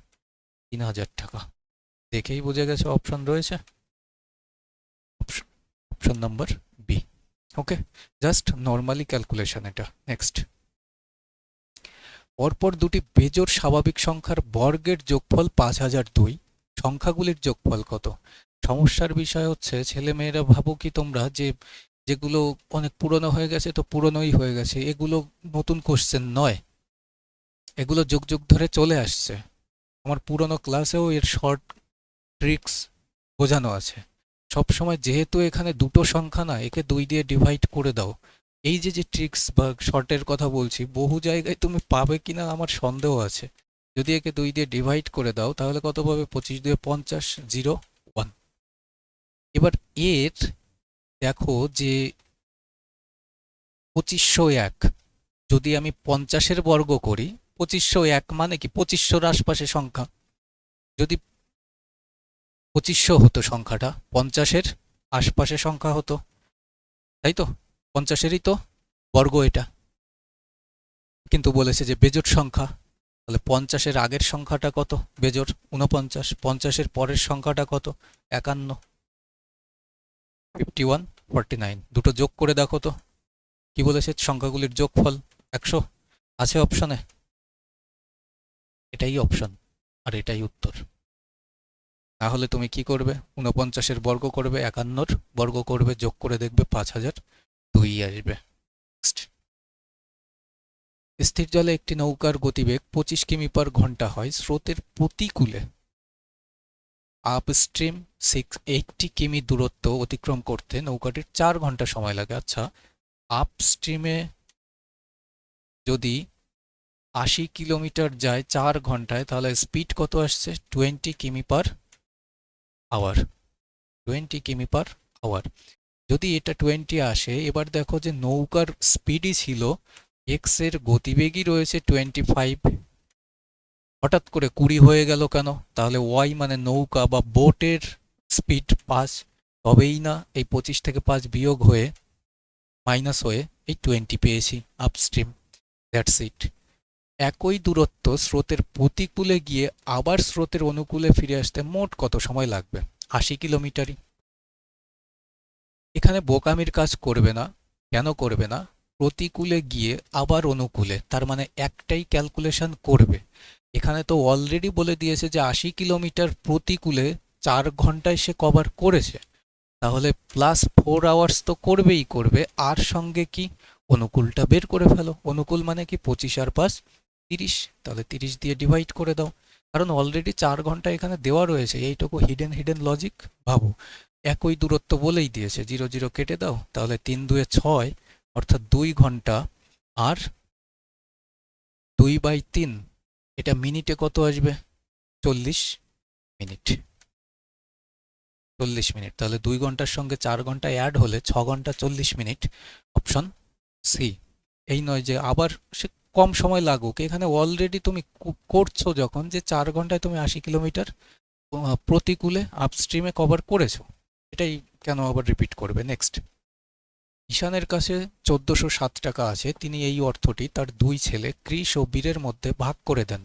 3000 টাকা। দেখেই বুঝে গেছে অপশন রয়েছে, অপশন নাম্বার বি। ওকে, জাস্ট নর্মালি ক্যালকুলেশন এটা। নেক্সট, পরপর দুটি বেজোড় স্বাভাবিক সংখ্যার বর্গের যোগফল 5002, সংখ্যাগুলির যোগফল কত? সমস্যার বিষয় হচ্ছে ছেলেমেয়েরা ভাবো কি তোমরা যে যেগুলো অনেক পুরনো হয়ে গেছে তো পুরনোই হয়ে গেছে, এগুলো নতুন কোশ্চেন নয়, এগুলো যুগ যুগ ধরে চলে আসছে। আমার পুরনো ক্লাসেও এর শর্ট ট্রিক্স বোঝানো আছে। সব সময় যেহেতু এখানে দুটো সংখ্যা না, একে 2 দিয়ে ডিভাইড করে দাও। এই যে যে ট্রিক্স বা শর্টের কথা বলছি, বহু জায়গায় তুমি পাবে কিনা আমার সন্দেহ আছে। যদি একে 2 দিয়ে ডিভাইড করে দাও তাহলে কত পাবে? 25 দুয়ে 50, 0 1। এবার এর দেখো যে 2501 যদি আমি 50-এর বর্গ করি, 2501 মানে কি 2500-র আশপাশে সংখ্যা। যদি 2500 হতো সংখ্যাটা, 50-এর আশপাশে সংখ্যা হতো, তাই তো? 50-এরই তো বর্গ এটা। কিন্তু বলেছে যে বেজোড় সংখ্যা, তাহলে 50-এর আগের সংখ্যাটা কত? বেজোড় 49। 50-এর পরের সংখ্যাটা কত? 51। 51 49, দুটো যোগ করে দেখো তো কি বলেছে? সংখ্যাগুলির যোগফল 100 আছে অপশনে। এটাই অপশন আর এটাই উত্তর। না হলে তুমি কি করবে? 49-এর বর্গ করবে, 51-র বর্গ করবে, যোগ করে দেখবে 5002 আসবে। নেক্সট, স্থির জলে একটি নৌকার গতিবেগ 25 কিমি/ঘন্টা হয়, স্রোতের প্রতিকূলে আপস্ট্রিম 80 কিমি দূরত্ব অতিক্রম করতে নৌকাটির 4 ঘন্টা সময় লাগে। আচ্ছা, আপস্ট্রিমে যদি 80 কিলোমিটার যায় 4 ঘন্টায়, তাহলে স্পিড কত আসছে? 20 কিমি/আওয়ার। 20 কিমি/আওয়ার। যদি এটা 20 আসে, এবার দেখো যে নৌকার স্পিডই ছিল এক্স এর গতিবেগই রয়েছে 25, হঠাৎ করে 20 হয়ে গেল কেন? তাহলে ওয়াই মানে নৌকা বা বোটের স্পিড 5, তবেই না এই 25 থেকে 5 বিয়োগ হয়ে মাইনাস হয়ে এই 20 পেয়েছি আপস্ট্রিম, দ্যাটস ইট। একই দূরত্ব স্রোতের প্রতিকূলে গিয়ে আবার স্রোতের অনুকূলে ফিরে আসতে মোট কত সময় লাগবে? 80 কিলোমিটারই। এখানে বোকামির কাজ করবে না। কেন করবে না? প্রতিকূলে গিয়ে আবার অনুকূলে, তার মানে একটাই ক্যালকুলেশন করবে। এখানে তো অলরেডি বলে দিয়েছে যে 80 কিলোমিটার প্রতিকূলে 4 ঘন্টায় সে কভার করেছে, তাহলে +4 আওয়ার্স তো করবেই করবে, আর সঙ্গে কি? অনুকূলটা বের করে ফেলো। অনুকূল মানে কি? 25 আর 5 30, তাহলে 30 দিয়ে ডিভাইড করে দাও, কারণ অলরেডি 4 ঘন্টা এখানে দেওয়া রয়েছে। এইটুকু হিডেন লজিক ভাবো। একই দূরত্ব বলেই দিয়েছে, 0 0 কেটে দাও, তাহলে 3 দুয়ে 6, অর্থাৎ 2 ঘন্টা, আর 2/3, এটা মিনিটে কত আসবে? 40 মিনিট। 40 মিনিট। তাহলে 2 ঘন্টার সঙ্গে 4 ঘন্টা অ্যাড হলে 6 ঘন্টা 40 মিনিট, অপশন সি। এই নয় যে আবার সে কম সময় লাগুক, এখানে অলরেডি তুমি করছো যখন, যে 4 ঘন্টায় তুমি 80 কিলোমিটার প্রতিকূলে আপস্ট্রিমে কভার করেছো, এটাই কেন আবার রিপিট করবে। নেক্সট, ঈশানের কাছে 1407 টাকা আছে। তিনি এই অর্থটি তার 2 ছেলে কৃষ ও বীরের মধ্যে ভাগ করে দেন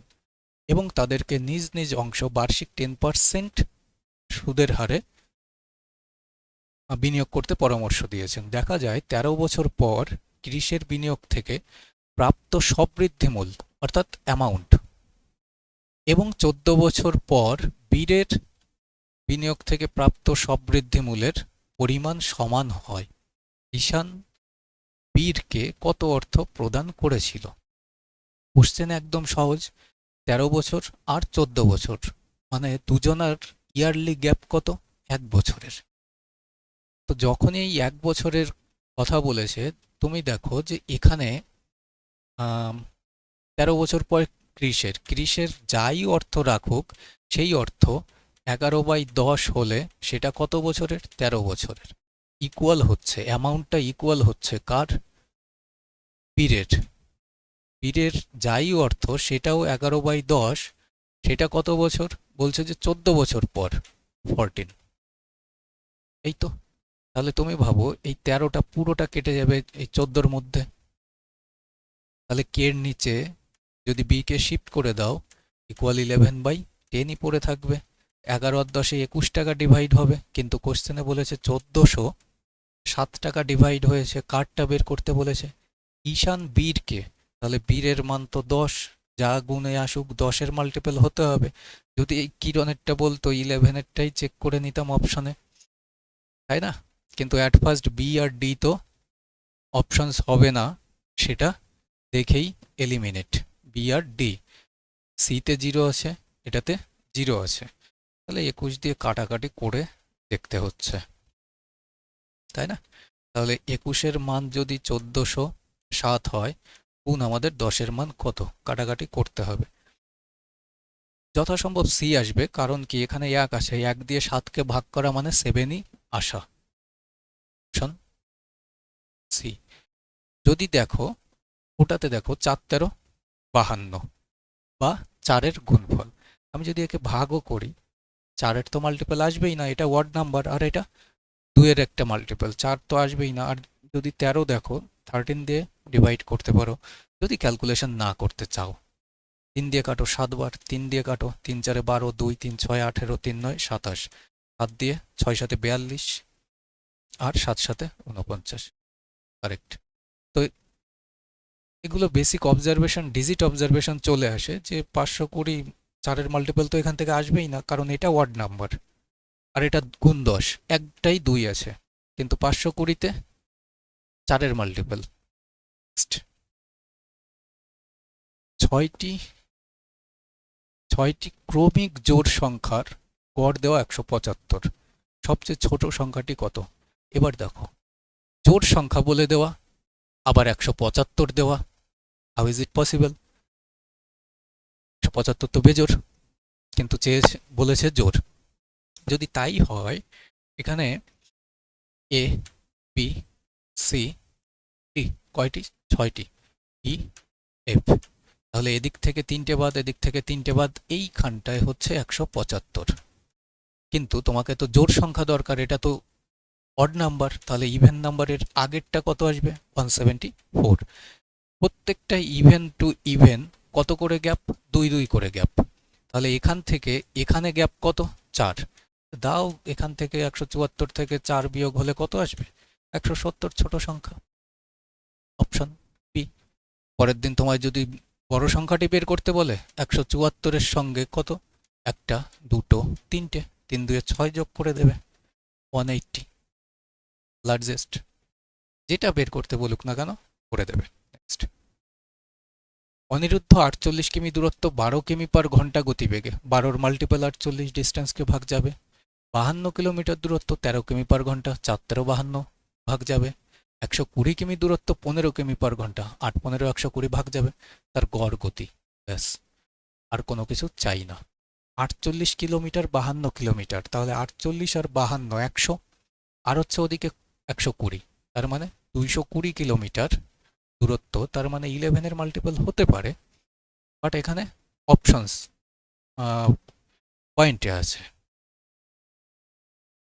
এবং তাদেরকে নিজ নিজ অংশ বার্ষিক 10% সুদের হারে বিনিয়োগ করতে পরামর্শ দিয়েছেন। দেখা যায় 13 বছর পর কৃষের বিনিয়োগ থেকে প্রাপ্ত সবৃদ্ধিমূল অর্থাৎ অ্যামাউন্ট এবং 14 বছর পর বীরের বিনিয়োগ থেকে প্রাপ্ত সবৃদ্ধিমূলের পরিমাণ সমান হয়। ঈশান বীরকে কত অর্থ প্রদান করেছিল? কোশ্চেন একদম সহজ, 13 বছর আর 14 বছর, মানে দুজনার ইয়ারলি গ্যাপ কত? 1 বছরের। তো যখন এই 1 বছরের কথা বলেছে, তুমি দেখো যে এখানে 13 বছর পর কৃষের যাই অর্থ রাখুক, সেই অর্থ 11/10 হলে সেটা কত বছরের? 13 বছরের। ইকুয়াল হচ্ছে, অ্যামাউন্টটা ইকুয়াল হচ্ছে কার? বীরের। বীরের যাই অর্থ সেটাও 11/10, সেটা কত বছর? বলছে যে 14 বছর পর, 14। এই তো। তাহলে তুমি ভাবো এই 13টা পুরোটা কেটে যাবে এই 14-র মধ্যে। তাহলে কে এর নিচে যদি বি কে শিফট করে দাও, ইকুয়াল 11/10ই পড়ে থাকবে। 11 আর 10-এ 21 টাকা ডিভাইড হবে, কিন্তু কোশ্চেনে বলেছে 1407 টাকা ডিভাইড হয়েছে। কারটা বের করতে বলেছে? ঈশান বীরকে। তাহলে বীরের মান তো 10, যা গুণে আসুক 10-এর মাল্টিপল হতে হবে। যদি এই কিরণেরটা বলতো 11-এরটাই চেক করে নিতাম অপশনে, তাই না? কিন্তু অ্যাট ফার্স্ট বি আর ডি তো অপশনস হবে না, সেটা দেখেই এলিমিনেট। বি আর ডি, সিতে 0 আছে, এটাতে 0 আছে, তাহলে 21 দিয়ে কাটাকাটি করে দেখতে হচ্ছে, তাই না? তাহলে 21-এর মান যদি 1407 হয়, গুণ আমাদের 10-এর মান কত? কাটাকাটি করতে হবে। যথাসম্ভব সি আসবে, কারণ কি এখানে 1 আছে, 1 দিয়ে 7কে ভাগ করা মানে 7ই আসা। Option C. যদি দেখো ওটাতে দেখো 4 × 13 = 52 বা 4-এর গুণফল। আমি যদি একে ভাগও করি, 4-এর তো মাল্টিপল আসবেই না, এটা ওয়ার্ড নাম্বার, আর এটা 2-এর একটা মাল্টিপল, 4 তো আসবেই না। আর যদি 13 দেখো, 13 দিয়ে ডিভাইড করতে পারো যদি ক্যালকুলেশন না করতে চাও। 3 দিয়ে কাটো 7 বার, 3 দিয়ে কাটো, 3 × 4 = 12, 2 3 6 18, 3 9 27, 7 দিয়ে 6 7 42 আর 7 7 49, কারেক্ট। তো এগুলো বেসিক অবজারভেশন, ডিজিট অবজারভেশন চলে আসে যে 520 4-এর মাল্টিপল তো এখান থেকে আসবেই না, কারণ এটা ওয়ার্ড নাম্বার আর এটা গুণ 10, একটাই 2 আছে, কিন্তু 520-তে 4-এর মাল্টিপল। ছয়টি ক্রমিক জোড় সংখ্যার গড় দেওয়া 175, সবচেয়ে ছোট সংখ্যাটি কত? এবার দেখো, জোড় সংখ্যা বলে দেওয়া, আবার 175 দেওয়া, হাউ ইজ ইট পসিবল? 175 তো বেজোড়, কিন্তু বলেছে জোড়। যদি তাই হয়, এখানে এ বি সি ডি কয়টি? 6টি। ই এফ, তাহলে এদিক থেকে 3টে বাদ, এদিক থেকে 3টে বাদ, এইখানটায় হচ্ছে 175। কিন্তু তোমাকে তো জোড় সংখ্যা দরকার, এটা তো অড নাম্বার, তাহলে ইভেন নাম্বারের আগেরটা কত আসবে? 174। প্রত্যেকটা ইভেন টু ইভেন কত করে গ্যাপ? 2 2 করে গ্যাপ। তাহলে এখান থেকে এখানে গ্যাপ কত? 4 দাও। এখান থেকে 174 থেকে 4 বিয়োগ হলে কত আসবে? 170, ছোট সংখ্যা, অপশন বি। পরের দিন তোমায় যদি বড় সংখ্যাটি বের করতে বলে, 174-এর সঙ্গে কত? 1 2 3টে, 3 2 6 যোগ করে দেবে, 180, লার্জেস্ট। যেটা বের করতে বলুক না কেন করে দেবে। নেক্সট, অনিরুদ্ধ 48 কিমি দূরত্ব 12 কিমি/ঘন্টা গতিবেগে, 12-র মাল্টিপল 48, ডিস্টেন্সকে ভাগ যাবে। 52 কিলোমিটার দূরত্ব 13 কিমি/ঘন্টা, 4 13 52 ভাগ যাবে। 120 কিমি দূরত্ব 15 কিমি/ঘন্টা, 8 15 120 ভাগ যাবে। তার গড় গতি, ব্যাস, আর কোনো কিছু চাই না। 48 কিলোমিটার 52 কিলোমিটার, তাহলে 48 আর 52 100, আর হচ্ছে ওদিকে 120, তার মানে 220 কিলোমিটার দূরত্ব, তার মানে 11-এর মাল্টিপল হতে পারে। বাট এখানে অপশনস পয়েন্টে আছে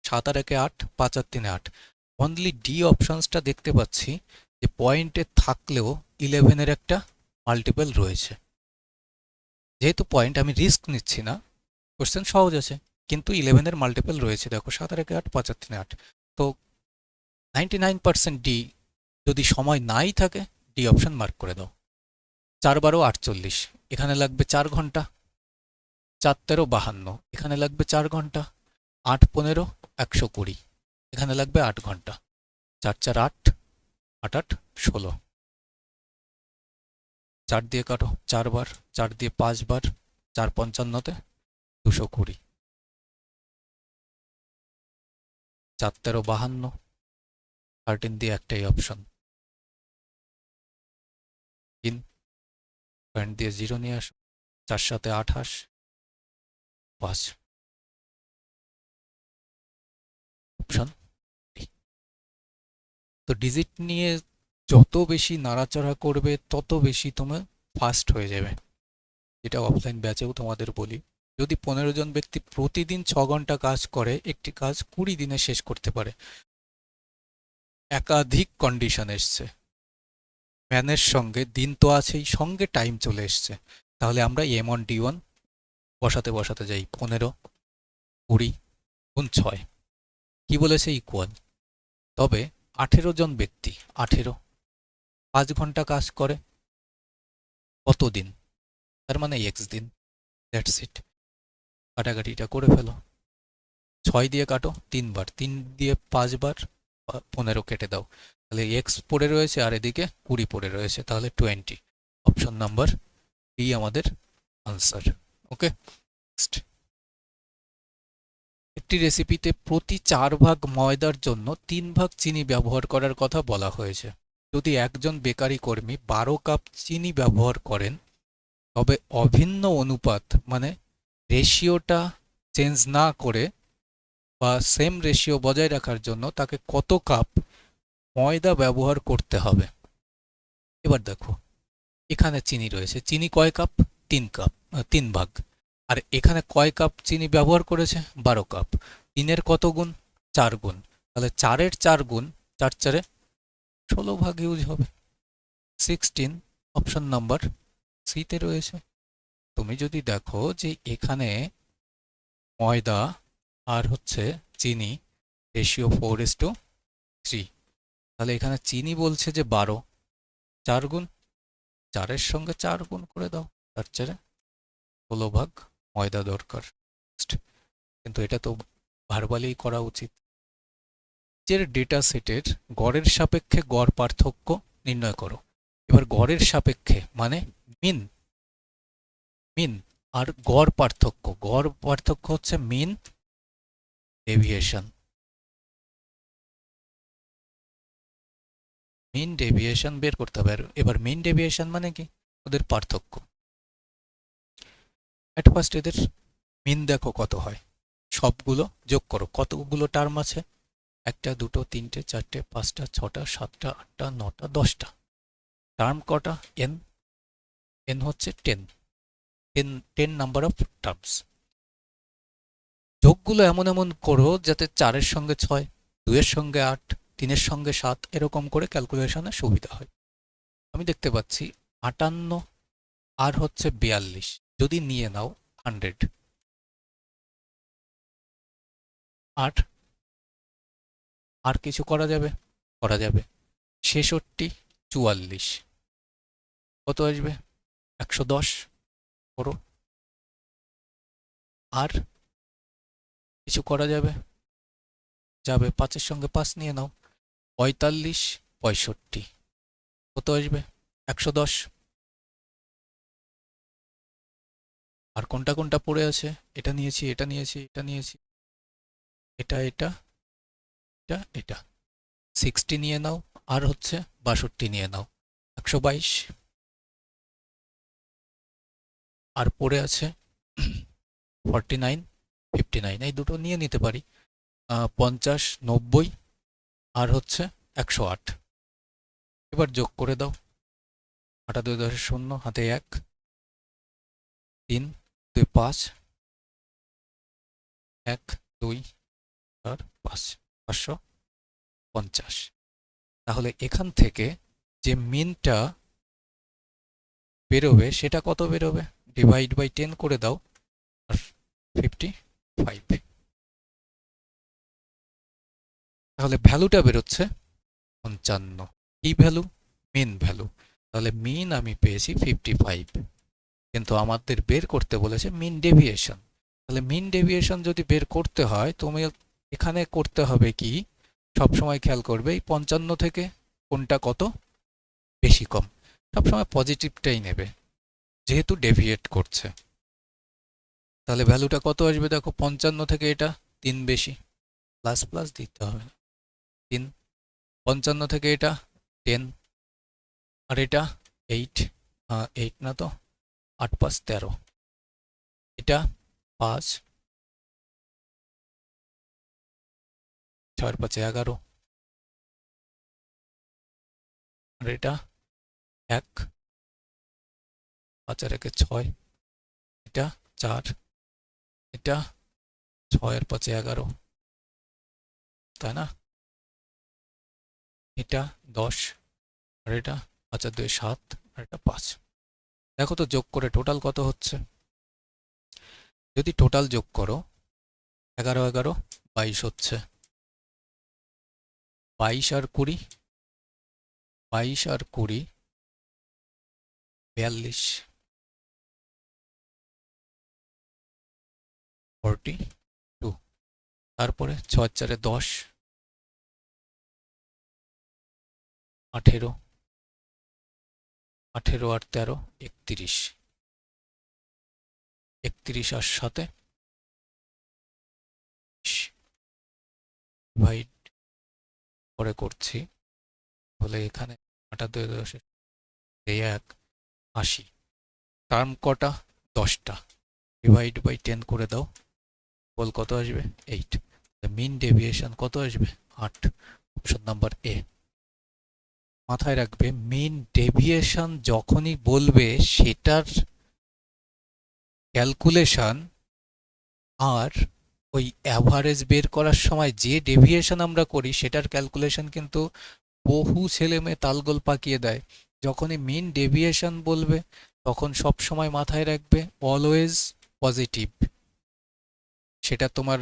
7 আর 1 8, 5 আর 3 8, অনলি ডি অপশনসটা দেখতে পাচ্ছি যে পয়েন্টে থাকলেও 11-এর একটা মাল্টিপল রয়েছে। যেহেতু পয়েন্ট, আমি রিস্ক নিচ্ছি না, কোশ্চেন সহজ আছে, কিন্তু 11-এর মাল্টিপল রয়েছে। দেখো 7 আর 1 8, 5 আর 3 8, তো 99% ডি। যদি সময় নাই থাকে ডি অপশন মার্ক করে দাও। 4 12 48, এখানে লাগবে 4 ঘন্টা। 4 13 52, এখানে লাগবে 4 ঘন্টা। 8 15 120, এখানে লাগবে 8 ঘন্টা। 4 4 8, 8 8 16, 4 দিয়ে কাটো 4 বার, 4 দিয়ে 5 বার, 4 55-তে 220, 4 13 52, 13 দিয়ে একটাই অপশন 3, পয়েন্ট দিয়ে 0 নিয়ে আসো, 4 7 28, 5, অপশন ডি। তো ডিজিট নিয়ে যত বেশি নাড়াচাড়া করবে তত বেশি তোমার ফাস্ট হয়ে যাবে। যেটা অফলাইন ব্যাচেও তোমাদের বলি, যদি 15 জন ব্যক্তি প্রতিদিন 6 ঘন্টা কাজ করে, একটি কাজ 20 দিনে শেষ করতে পারে। একাধিক কন্ডিশন এসছে, ম্যানের সঙ্গে দিন তো আছেই, সঙ্গে টাইম চলে এসছে। তাহলে আমরা M1 D1 বসাতে বসাতে যাই। 15 20 গুণ 6 কি বলেছে ইকুয়াল। তবে 18 জন ব্যক্তি, 18 5 ঘন্টা কাজ করে কত দিন, তার মানে এক্স দিন। দ্যাটস ইট, কাটাকাটিটা করে ফেলো। 6 দিয়ে কাটো 3 বার, 3 দিয়ে 5 বার, 15 কেটে দাও, তাহলে এক্স পড়ে রয়েছে আর এদিকে 20 পড়ে রয়েছে, তাহলে 20। অপশন নাম্বার ডি আমাদের আনসার। ওকে, নেক্সট। একটি রেসিপিতে প্রতি 4 ভাগ ময়দার জন্য 3 ভাগ চিনি ব্যবহার করার কথা বলা হয়েছে। যদি একজন বেকারি কর্মী 12 কাপ চিনি ব্যবহার করেন, তবে অভিন্ন অনুপাত মানে রেশিওটা চেঞ্জ না করে বা সেম রেশিও বজায় রাখার জন্য তাকে কত কাপ ময়দা ব্যবহার করতে হবে। এবার দেখো, এখানে চিনি রয়েছে, চিনি কয় কাপ, 3 কাপ, 3 ভাগ। আর এখানে কয় কাপ চিনি ব্যবহার করেছে, 12 কাপ। 3-এর কত গুণ, 4 গুণ, তাহলে 4-এর 4 গুণ, 4 4-এ 16 ভাগ ইউজ হবে। 16 অপশন নাম্বার সিতে রয়েছে। তুমি যদি দেখো যে এখানে ময়দা আর হচ্ছে চিনি রেশিও 4:3, তাহলে এখানে চিনি বলছে যে 12, 4 গুণ, 4-এর সঙ্গে 4 গুণ করে দাও, 4 4-এ 16 ভাগ ময়দা দরকার। কিন্তু এটা তো ভার্বালি করা উচিত। নিচের ডেটা সেটের গড়ের সাপেক্ষে গড় পার্থক্য নির্ণয় করো। এবার গড়ের সাপেক্ষে মানে মিন, মিন আর গড় পার্থক্য হচ্ছে মিন ডেভিয়েশন। মিন ডেভিয়েশন বের করতে হবে। এবার মিন ডেভিয়েশন মানে কি, ওদের পার্থক্য। এট ফার্স্ট এদের মিন দেখো কত হয়, সবগুলো যোগ করো। কতগুলো টার্ম আছে, 1টা 2টো 3টে 4টে 5টা 6টা 7টা 8টা 9টা 10টা। টার্ম কটা, এন, এন হচ্ছে 10, 10 নাম্বার অফ টার্মস। যোগগুলো এমন এমন করো যাতে 4-এর সঙ্গে 6, 2-এর সঙ্গে 8, 3-এর সঙ্গে 7, এরকম করে ক্যালকুলেশনে সুবিধা হয়। আমি দেখতে পাচ্ছি 58 আর হচ্ছে 42, যদি নিয়ে নাও 100, আর কিছু করা যাবে, করা যাবে। 66 44 কত আসবে, 110 করো। আর কিছু করা যাবে, যাবে 5-এর সঙ্গে 5 নিয়ে নাও। 45 65 কত আসবে, 110। আর কোনটা কোনটা পড়ে আছে, এটা নিয়েছি, এটা নিয়েছি, এটা নিয়েছি, এটা এটা এটা এটা। 60 নিয়ে নাও আর হচ্ছে 62 নিয়ে নাও, 122। আর পড়ে আছে 49, 59 এই দুটো নিয়ে নিতে পারি। 50, 90 আর হচ্ছে 108। এবার যোগ করে দাও। 8 2 10 0, হাতে 1, 3 2 5, 1 2 4 5, 550। তাহলে এখান থেকে যে মিনটা বেরোবে সেটা কত বেরোবে? ডিভাইড বাই 10 করে দাও, আর 55। তাহলে ভ্যালুটা বেরোচ্ছে 55। কি ভ্যালু? Mean value. তাহলে মিন আমি পেয়েছি 55, কিন্তু আমাদের বের করতে বলেছে মিন ডেভিয়েশন। তাহলে মিন ডেভিয়েশন যদি বের করতে হয়, তুমি এখানে করতে হবে কি, সবসময় খেয়াল করবে এই 55 থেকে কোনটা কত বেশি কম। সবসময় পজিটিভটাই নেবে যেহেতু ডেভিয়েট করছে। তাহলে ভ্যালুটা কত আসবে দেখো, 55 থেকে এটা 3 বেশি, প্লাস প্লাস দিতে হবে, 3। 55 থেকে এটা 10, আর এটা 8, 8 না তো, 8 5 13, এটা 5, 6 5 11, আর এটা 1, 5 আর 1 6, এটা 4, এটা 6 আর 5 11, তাই না? এটা 10, আর এটা 5 আর 2 7, আর এটা 5। দেখো তো যোগ করে টোটাল কত হচ্ছে। যদি টোটাল যোগ করো 11 11 22 হচ্ছে, 22 আর 20, 22 আর 20 42, 42। তারপরে 6 4 10, 18, 18 আর 13 31, 31 আর 7 ডিভাইড করে করছি, তাহলে এখানে 8 2 10 1 80। টার্ম কটা? 10টা। ডিভাইড বাই 10 করে দাও, বল কত আসবে? 8। মিন ডেভিয়েশন কত আসবে? 8। Option number A. মাথায় রাখবে, মিন ডেভিয়েশন যখনই বলবে সেটার ক্যালকুলেশন আর ওই অ্যাভারেজ বের করার সময় যে ডেভিয়েশন আমরা করি সেটার ক্যালকুলেশন কিন্তু বহু ছেলে মেয়ে তালগোল পাকিয়ে দেয়। যখনই মিন ডেভিয়েশন বলবে তখন সব সময় মাথায় রাখবে অলওয়েজ পজিটিভ, সেটা তোমার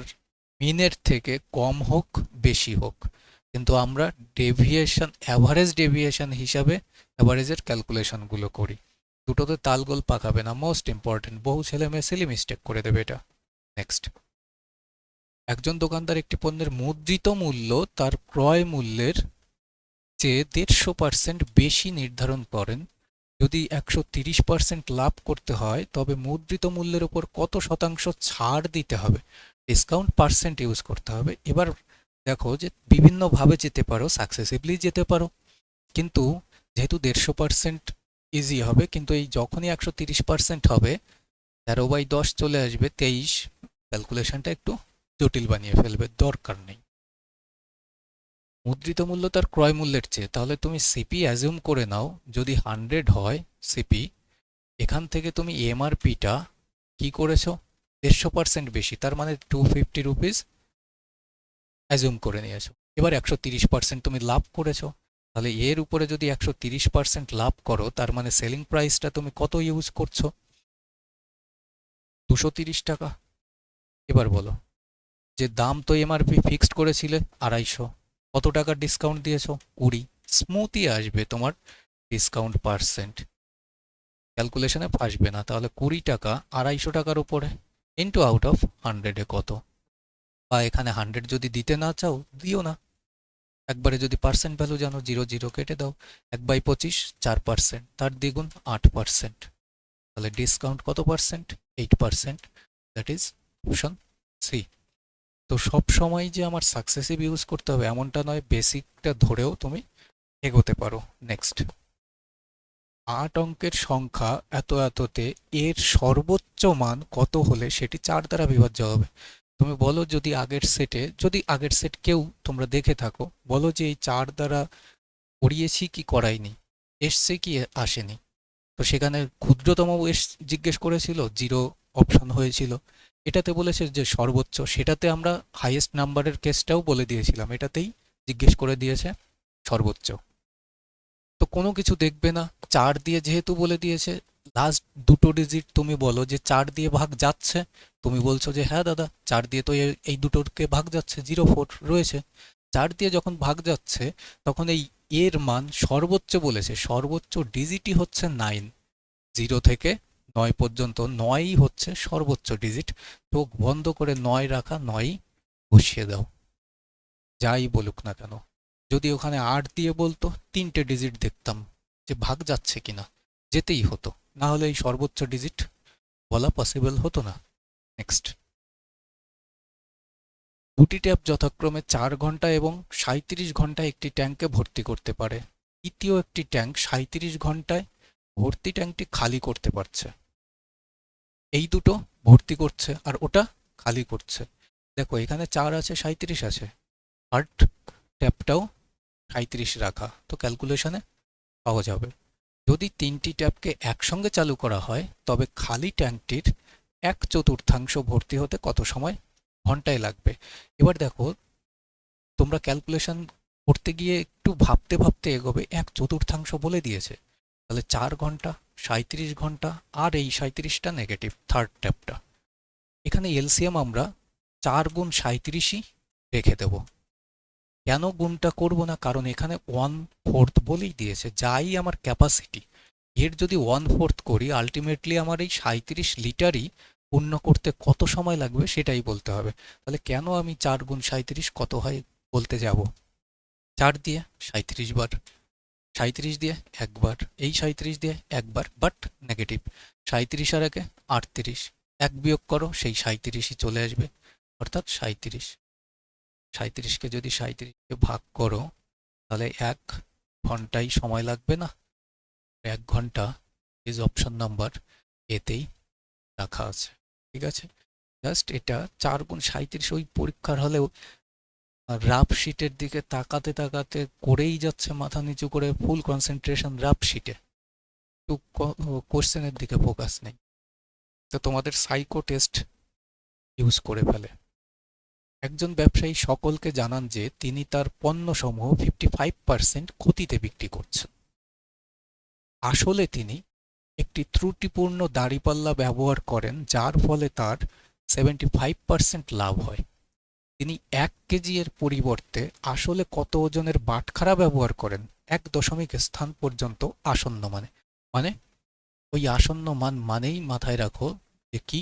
মিনের থেকে কম হোক বেশি হোক, কিন্তু আমরা ডেভিয়েশন অ্যাভারেজ ডেভিয়েশন হিসাবে অ্যাভারেজের ক্যালকুলেশনগুলো করি। দুটোতে তালগোল পাকাবে না, মোস্ট ইম্পর্টেন্ট। বহু ছেলে মেয়ে সিলি মিস্টেক করে দেবে এটা। নেক্সট, একজন দোকানদার একটি পণ্যের মুদ্রিত মূল্য তার ক্রয় মূল্যের চেয়ে 150% বেশি নির্ধারণ করেন। যদি 130% লাভ করতে হয় তবে মুদ্রিত মূল্যের উপর কত শতাংশ ছাড় দিতে হবে? ডিসকাউন্ট পার্সেন্ট ইউজ করতে হবে। এবার দেখো যে বিভিন্নভাবে যেতে পারো, সাকসেসিভলি যেতে পারো, কিন্তু যেহেতু 150% ইজি হবে, কিন্তু এই যখনই 130% হবে 13/10 চলে আসবে 23, ক্যালকুলেশনটা একটু জটিল বানিয়ে ফেলবে, দরকার নেই। মুদ্রিত মূল্য তার ক্রয় মূল্যের চেয়ে, তাহলে তুমি সিপি অ্যাজিউম করে নাও যদি 100 হয় সিপি, এখান থেকে তুমি এমআরপিটা কি করেছো 150% বেশি, তার মানে 250 রুপিস অ্যাজিউম করে নিয়েছো। এবার 130% তুমি লাভ করেছো, তাহলে এর উপরে যদি 130% লাভ করো তার মানে সেলিং প্রাইসটা তুমি কত ইউজ করছো? 230 টাকা। এবার বলো যে দাম তো এমআরপি ফিক্সড করেছিলে 250, কত টাকার ডিসকাউন্ট দিয়েছো? 20। স্মুথই আসবে তোমার ডিসকাউন্ট পার্সেন্ট, ক্যালকুলেশনে ফাঁসবে না। তাহলে 20 টাকা 250 টাকার উপরে ইন্টু আউট অফ 100-এ কত? বা এখানে 100 যদি দিতে না চাও দিও না, একবারে যদি পার্সেন্ট ভ্যালু জানো 0 0 কেটে দাও। 1/25 4%, তার দ্বিগুণ 8%, তাহলে ডিসকাউন্ট কত percent? 8%, that is option C. তো সব সময় যে আমার সাকসেসিভ ইউজ করতে হবে এমনটা নয়, বেসিকটা ধরেও তুমি এগোতে পারো। নেক্সট, 8 অঙ্কের সংখ্যা এত এততে এর সর্বোচ্চ মান কত হলে সেটি 4 দ্বারা বিভাজ্য হবে। তুমি বলো যদি আগের সেট কেউ তোমরা দেখে থাকো, বলো যে এই 4 দ্বারা করিয়েছি কি করাইনি, এসছে কি আসেনি। তো সেখানে ক্ষুদ্রতম জিজ্ঞেস করেছিল, 0 অপশন হয়েছিল। এটাতে বলেছে যে সর্বোচ্চ, সেটাতে আমরা হাইয়েস্ট নাম্বারের কেসটাও বলে দিয়েছিলাম, এটাতেই জিজ্ঞেস করে দিয়েছে সর্বোচ্চ। তো কোনো কিছু দেখবে না, 4 দিয়ে যেহেতু বলে দিয়েছে, লাস্ট দুটো ডিজিট তুমি বলো যে 4 দিয়ে ভাগ যাচ্ছে, তুমি বলছো যে হ্যাঁ দাদা 4 দিয়ে তো এই দুটোকে ভাগ যাচ্ছে, 0 4 রয়েছে। 4 দিয়ে যখন ভাগ যাচ্ছে তখন এই এর মান সর্বোচ্চ বলেছে, সর্বোচ্চ ডিজিটই হচ্ছে 9, 0 থেকে 9 পর্যন্ত 9ই হচ্ছে সর্বোচ্চ ডিজিট। চোখ বন্ধ করে 9 রাখা, 9ই বসিয়ে দাও, যাই বলুক না কেন। যদি ওখানে 8 দিয়ে বলতো, 3টে ডিজিট দেখতাম যে ভাগ যাচ্ছে কিনা, যেতেই হতো, না হলে এই সর্বোচ্চ ডিজিট বলা পসিবল হতো না। নেক্সট, দুটি ট্যাপ যথাক্রমে 4 ঘন্টা এবং 37 ঘন্টায় একটি ট্যাঙ্কে ভর্তি করতে পারে। তৃতীয় একটি ট্যাঙ্ক 37 ঘন্টায় ভর্তি ট্যাঙ্কটি খালি করতে পারছে। এই দুটো ভর্তি করছে আর ওটা খালি করছে। দেখো এখানে 4 আছে, 37 আছে, আর ট্যাপটাও 37 রাখা, তো ক্যালকুলেশনে সহজ হবে। যদি 3টি ট্যাপকে একসঙ্গে চালু করা হয় তবে খালি ট্যাঙ্কটির 1/4 ভর্তি হতে কত সময় ঘন্টায় লাগবে। এবার দেখো তোমরা ক্যালকুলেশন করতে গিয়ে একটু ভাবতে ভাবতে এগোবে, 1/4 বলে দিয়েছে, তাহলে 4 ঘন্টা, 37 ঘন্টা, আর এই 37টা নেগেটিভ থার্ড ট্যাপটা। এখানে এলসিএম আমরা 4 গুণ 37ই রেখে দেব। কেন গুণটা করব না, কারণ এখানে 1/4 বলেই দিয়েছে, যাই আমার ক্যাপাসিটি এর যদি 1/4 করি, আলটিমেটলি আমার এই 37 লিটারই পূর্ণ করতে কত সময় লাগবে সেটাই বলতে হবে। তাহলে কেন আমি 4 গুণ 37 কত হয় বলতে যাব, 4 দিয়ে 37 বার, 37 দিয়ে একবার, এই 37 দিয়ে একবার, বাট নেগেটিভ। 37 আর একে 38, 1 বিয়োগ করো, সেই 37ই চলে আসবে, অর্থাৎ 37। 37কে যদি 37কে ভাগ করো তাহলে 1 ঘন্টাই সময় লাগবে না। 1 ঘন্টা ইজ অপশন নাম্বার এতেই রাখা আছে। ঠিক আছে, জাস্ট এটা 4 গুণ 37 ওই পরীক্ষার হলেও রাফ শিটের দিকে তাকাতে তাকাতে করেই যাচ্ছে মাথা নিচু করে, ফুল কনসেন্ট্রেশন রাফ শিটে, একটু কোশ্চেনের দিকে ফোকাস নেই। তো তোমাদের সাইকো টেস্ট ইউজ করে ফেলে। একজন ব্যবসায়ী সকলকে জানান যে তিনি তার পণ্যসমূহ 55% ক্ষতিতে বিক্রি করছেন। আসলে তিনি একটি ত্রুটিপূর্ণ দাঁড়িপাল্লা ব্যবহার করেন যার ফলে তার 75% লাভ হয়। তিনি 1 কেজি এর পরিবর্তে আসলে কত ওজনের বাটখারা ব্যবহার করেন, 1 স্থান পর্যন্ত আসন্ন মানে, মানে ওই আসন্ন মান মানেই মাথায় রাখো যে কি,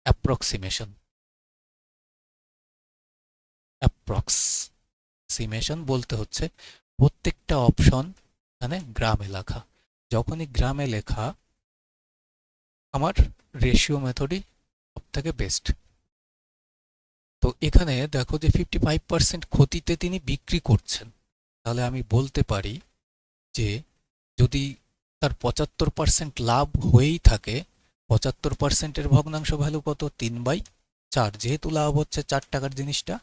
অ্যাপ্রক্সিমেশন। অ্যাপ্রক্সিমেশন বলতে হচ্ছে প্রত্যেকটা অপশন মানে গ্রামে লেখা। যখনই গ্রামে লেখা, আমার রেশিও মেথডই সব থেকে বেস্ট। তো এখানে দেখো যে 55% ক্ষতিতে তিনি বিক্রি করছেন, তাহলে আমি বলতে পারি যে যদি তার 75% লাভ হয়েই থাকে, 75%-এর ভগ্নাংশ ভ্যালু কত, 3/4, যেহেতু লাভ হচ্ছে 4 টাকার জিনিসটা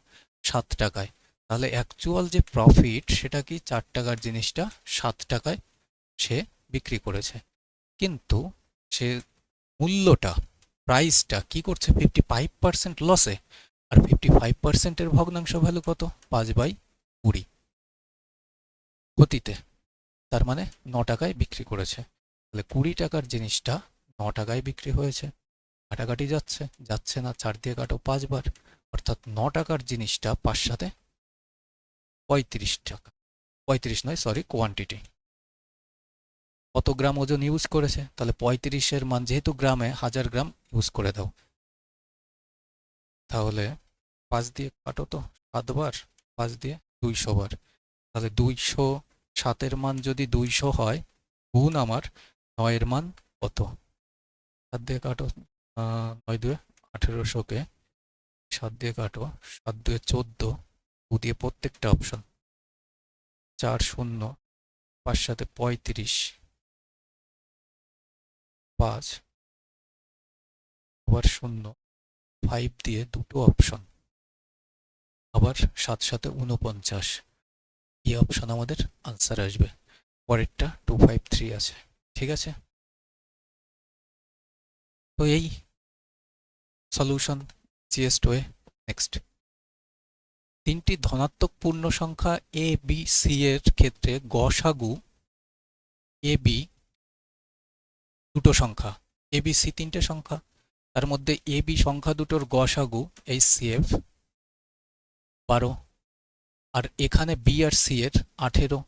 7 টাকায়, তাহলে অ্যাকচুয়াল যে প্রফিট সেটা কি, 4 টাকার জিনিসটা 7 টাকায় সে বিক্রি করেছে। কিন্তু সে মূল্যটা, প্রাইসটা কি করছে, 55% লসে, আর 55%-এর ভগ্নাংশ ভ্যালু কত, 5/20 ক্ষতিতে, তার মানে 9 টাকায় বিক্রি করেছে। তাহলে 20 টাকার জিনিসটা 9 টাকায় বিক্রি হয়েছে। কাটাকাটি যাচ্ছে, যাচ্ছে না, 4 দিয়ে কাটো 5 বার, অর্থাৎ 9 টাকার জিনিসটা 5 সাথে 35 টাকা, 35 নয় সরি, কোয়ান্টিটি কত গ্রাম ওজন ইউজ করেছে, তাহলে 35-এর মান যেহেতু গ্রামে, 1000 গ্রাম ইউজ করে দাও। তাহলে 5 দিয়ে কাটো তো 7 বার, 5 দিয়ে 200 বার, তাহলে 207-এর মান যদি 200 হয়, গুণ আমার 9-এর মান কত, 7 দিয়ে কাটো, 9 2 1800-কে 7 দিয়ে কাটো, 7 2 14, 2 দিয়ে প্রত্যেকটা অপশন, 4 0 5 সাথে 35, 5 আবার 0, 5 দিয়ে দুটো অপশন, আবার 7 সাথে 49, এই অপশন আমাদের আনসার আসবে। পরেরটা 253 আছে, ঠিক আছে। তো এই সলিউশন জিএস্ট ওয়ে। নেক্সট, তিনটি ধনাত্মক পূর্ণ সংখ্যা এ বি সি এর ক্ষেত্রে গসাগু এ বি দুটো সংখ্যা, এ বি সি তিনটে সংখ্যা, তার মধ্যে এ বি সংখ্যা দুটোর গসাগু HCF 12, আর এখানে বি আর সি এর 18,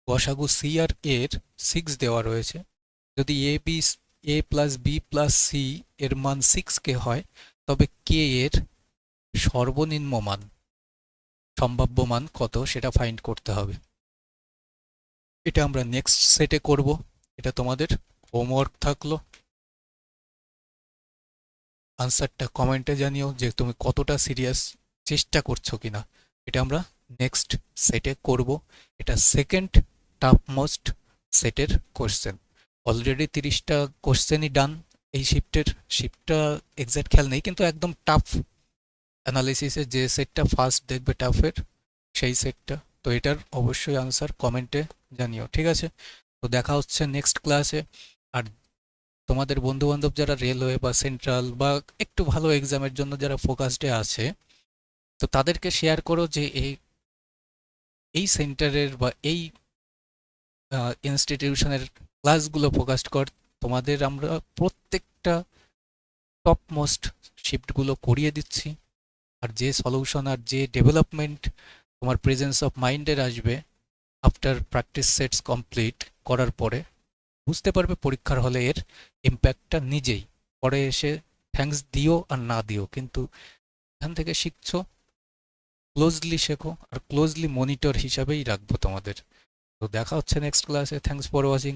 গসাগু সি আর এর 6 দেওয়া রয়েছে। যদি এ প্লাস বি প্লাস সি এর মান 6K হয়, তবে কে এর সর্বনিম্ন মান, সম্ভাব্য মান কত সেটা ফাইন্ড করতে হবে। এটা আমরা নেক্সট সেটে করব। এটা তোমাদের হোমওয়ার্ক থাকলো। আনসারটা কমেন্টে জানিও যে তুমি কতটা সিরিয়াস চেষ্টা করছো কিনা। এটা আমরা নেক্সট সেটে করব। এটা সেকেন্ড টাফ মোস্ট সেটের কোশ্চেন। অলরেডি 30টা কোশ্চেনই ডান এই শিফটটা এক্সাক্ট খেয়াল নেই, কিন্তু একদম টাফ অ্যানালিসিসে যে সেটটা ফার্স্ট দেখবে টাফের, সেই সেটটা। তো এটার অবশ্যই আনসার কমেন্টে জানিও, ঠিক আছে। তো দেখা হচ্ছে নেক্সট ক্লাসে। আর তোমাদের বন্ধুবান্ধব যারা রেলওয়ে বা সেন্ট্রাল বা একটু ভালো এক্সামের জন্য যারা ফোকাসডে আছে, তো তাদেরকে শেয়ার করো যে এই সেন্টারের বা এই ইনস্টিটিউশনের ক্লাসগুলো ফোকাসড কর। তোমাদের আমরা প্রত্যেকটা টপ মোস্ট শিফটগুলো করিয়ে দিচ্ছি। আর যে সলিউশন আর যে ডেভেলপমেন্ট তোমার প্রেজেন্স অফ মাইন্ডের আসবে আফটার প্র্যাকটিস সেটস কমপ্লিট করার পরে, বুঝতে পারবে পরীক্ষার হলে এর ইম্প্যাক্টটা নিজেই। পরে এসে থ্যাঙ্কস দিও আর না দিও, কিন্তু এখান থেকে শিখছো, ক্লোজলি শেখো আর ক্লোজলি মনিটর হিসাবেই রাখবো তোমাদের। তো দেখা হচ্ছে নেক্সট ক্লাসে। Thanks for watching.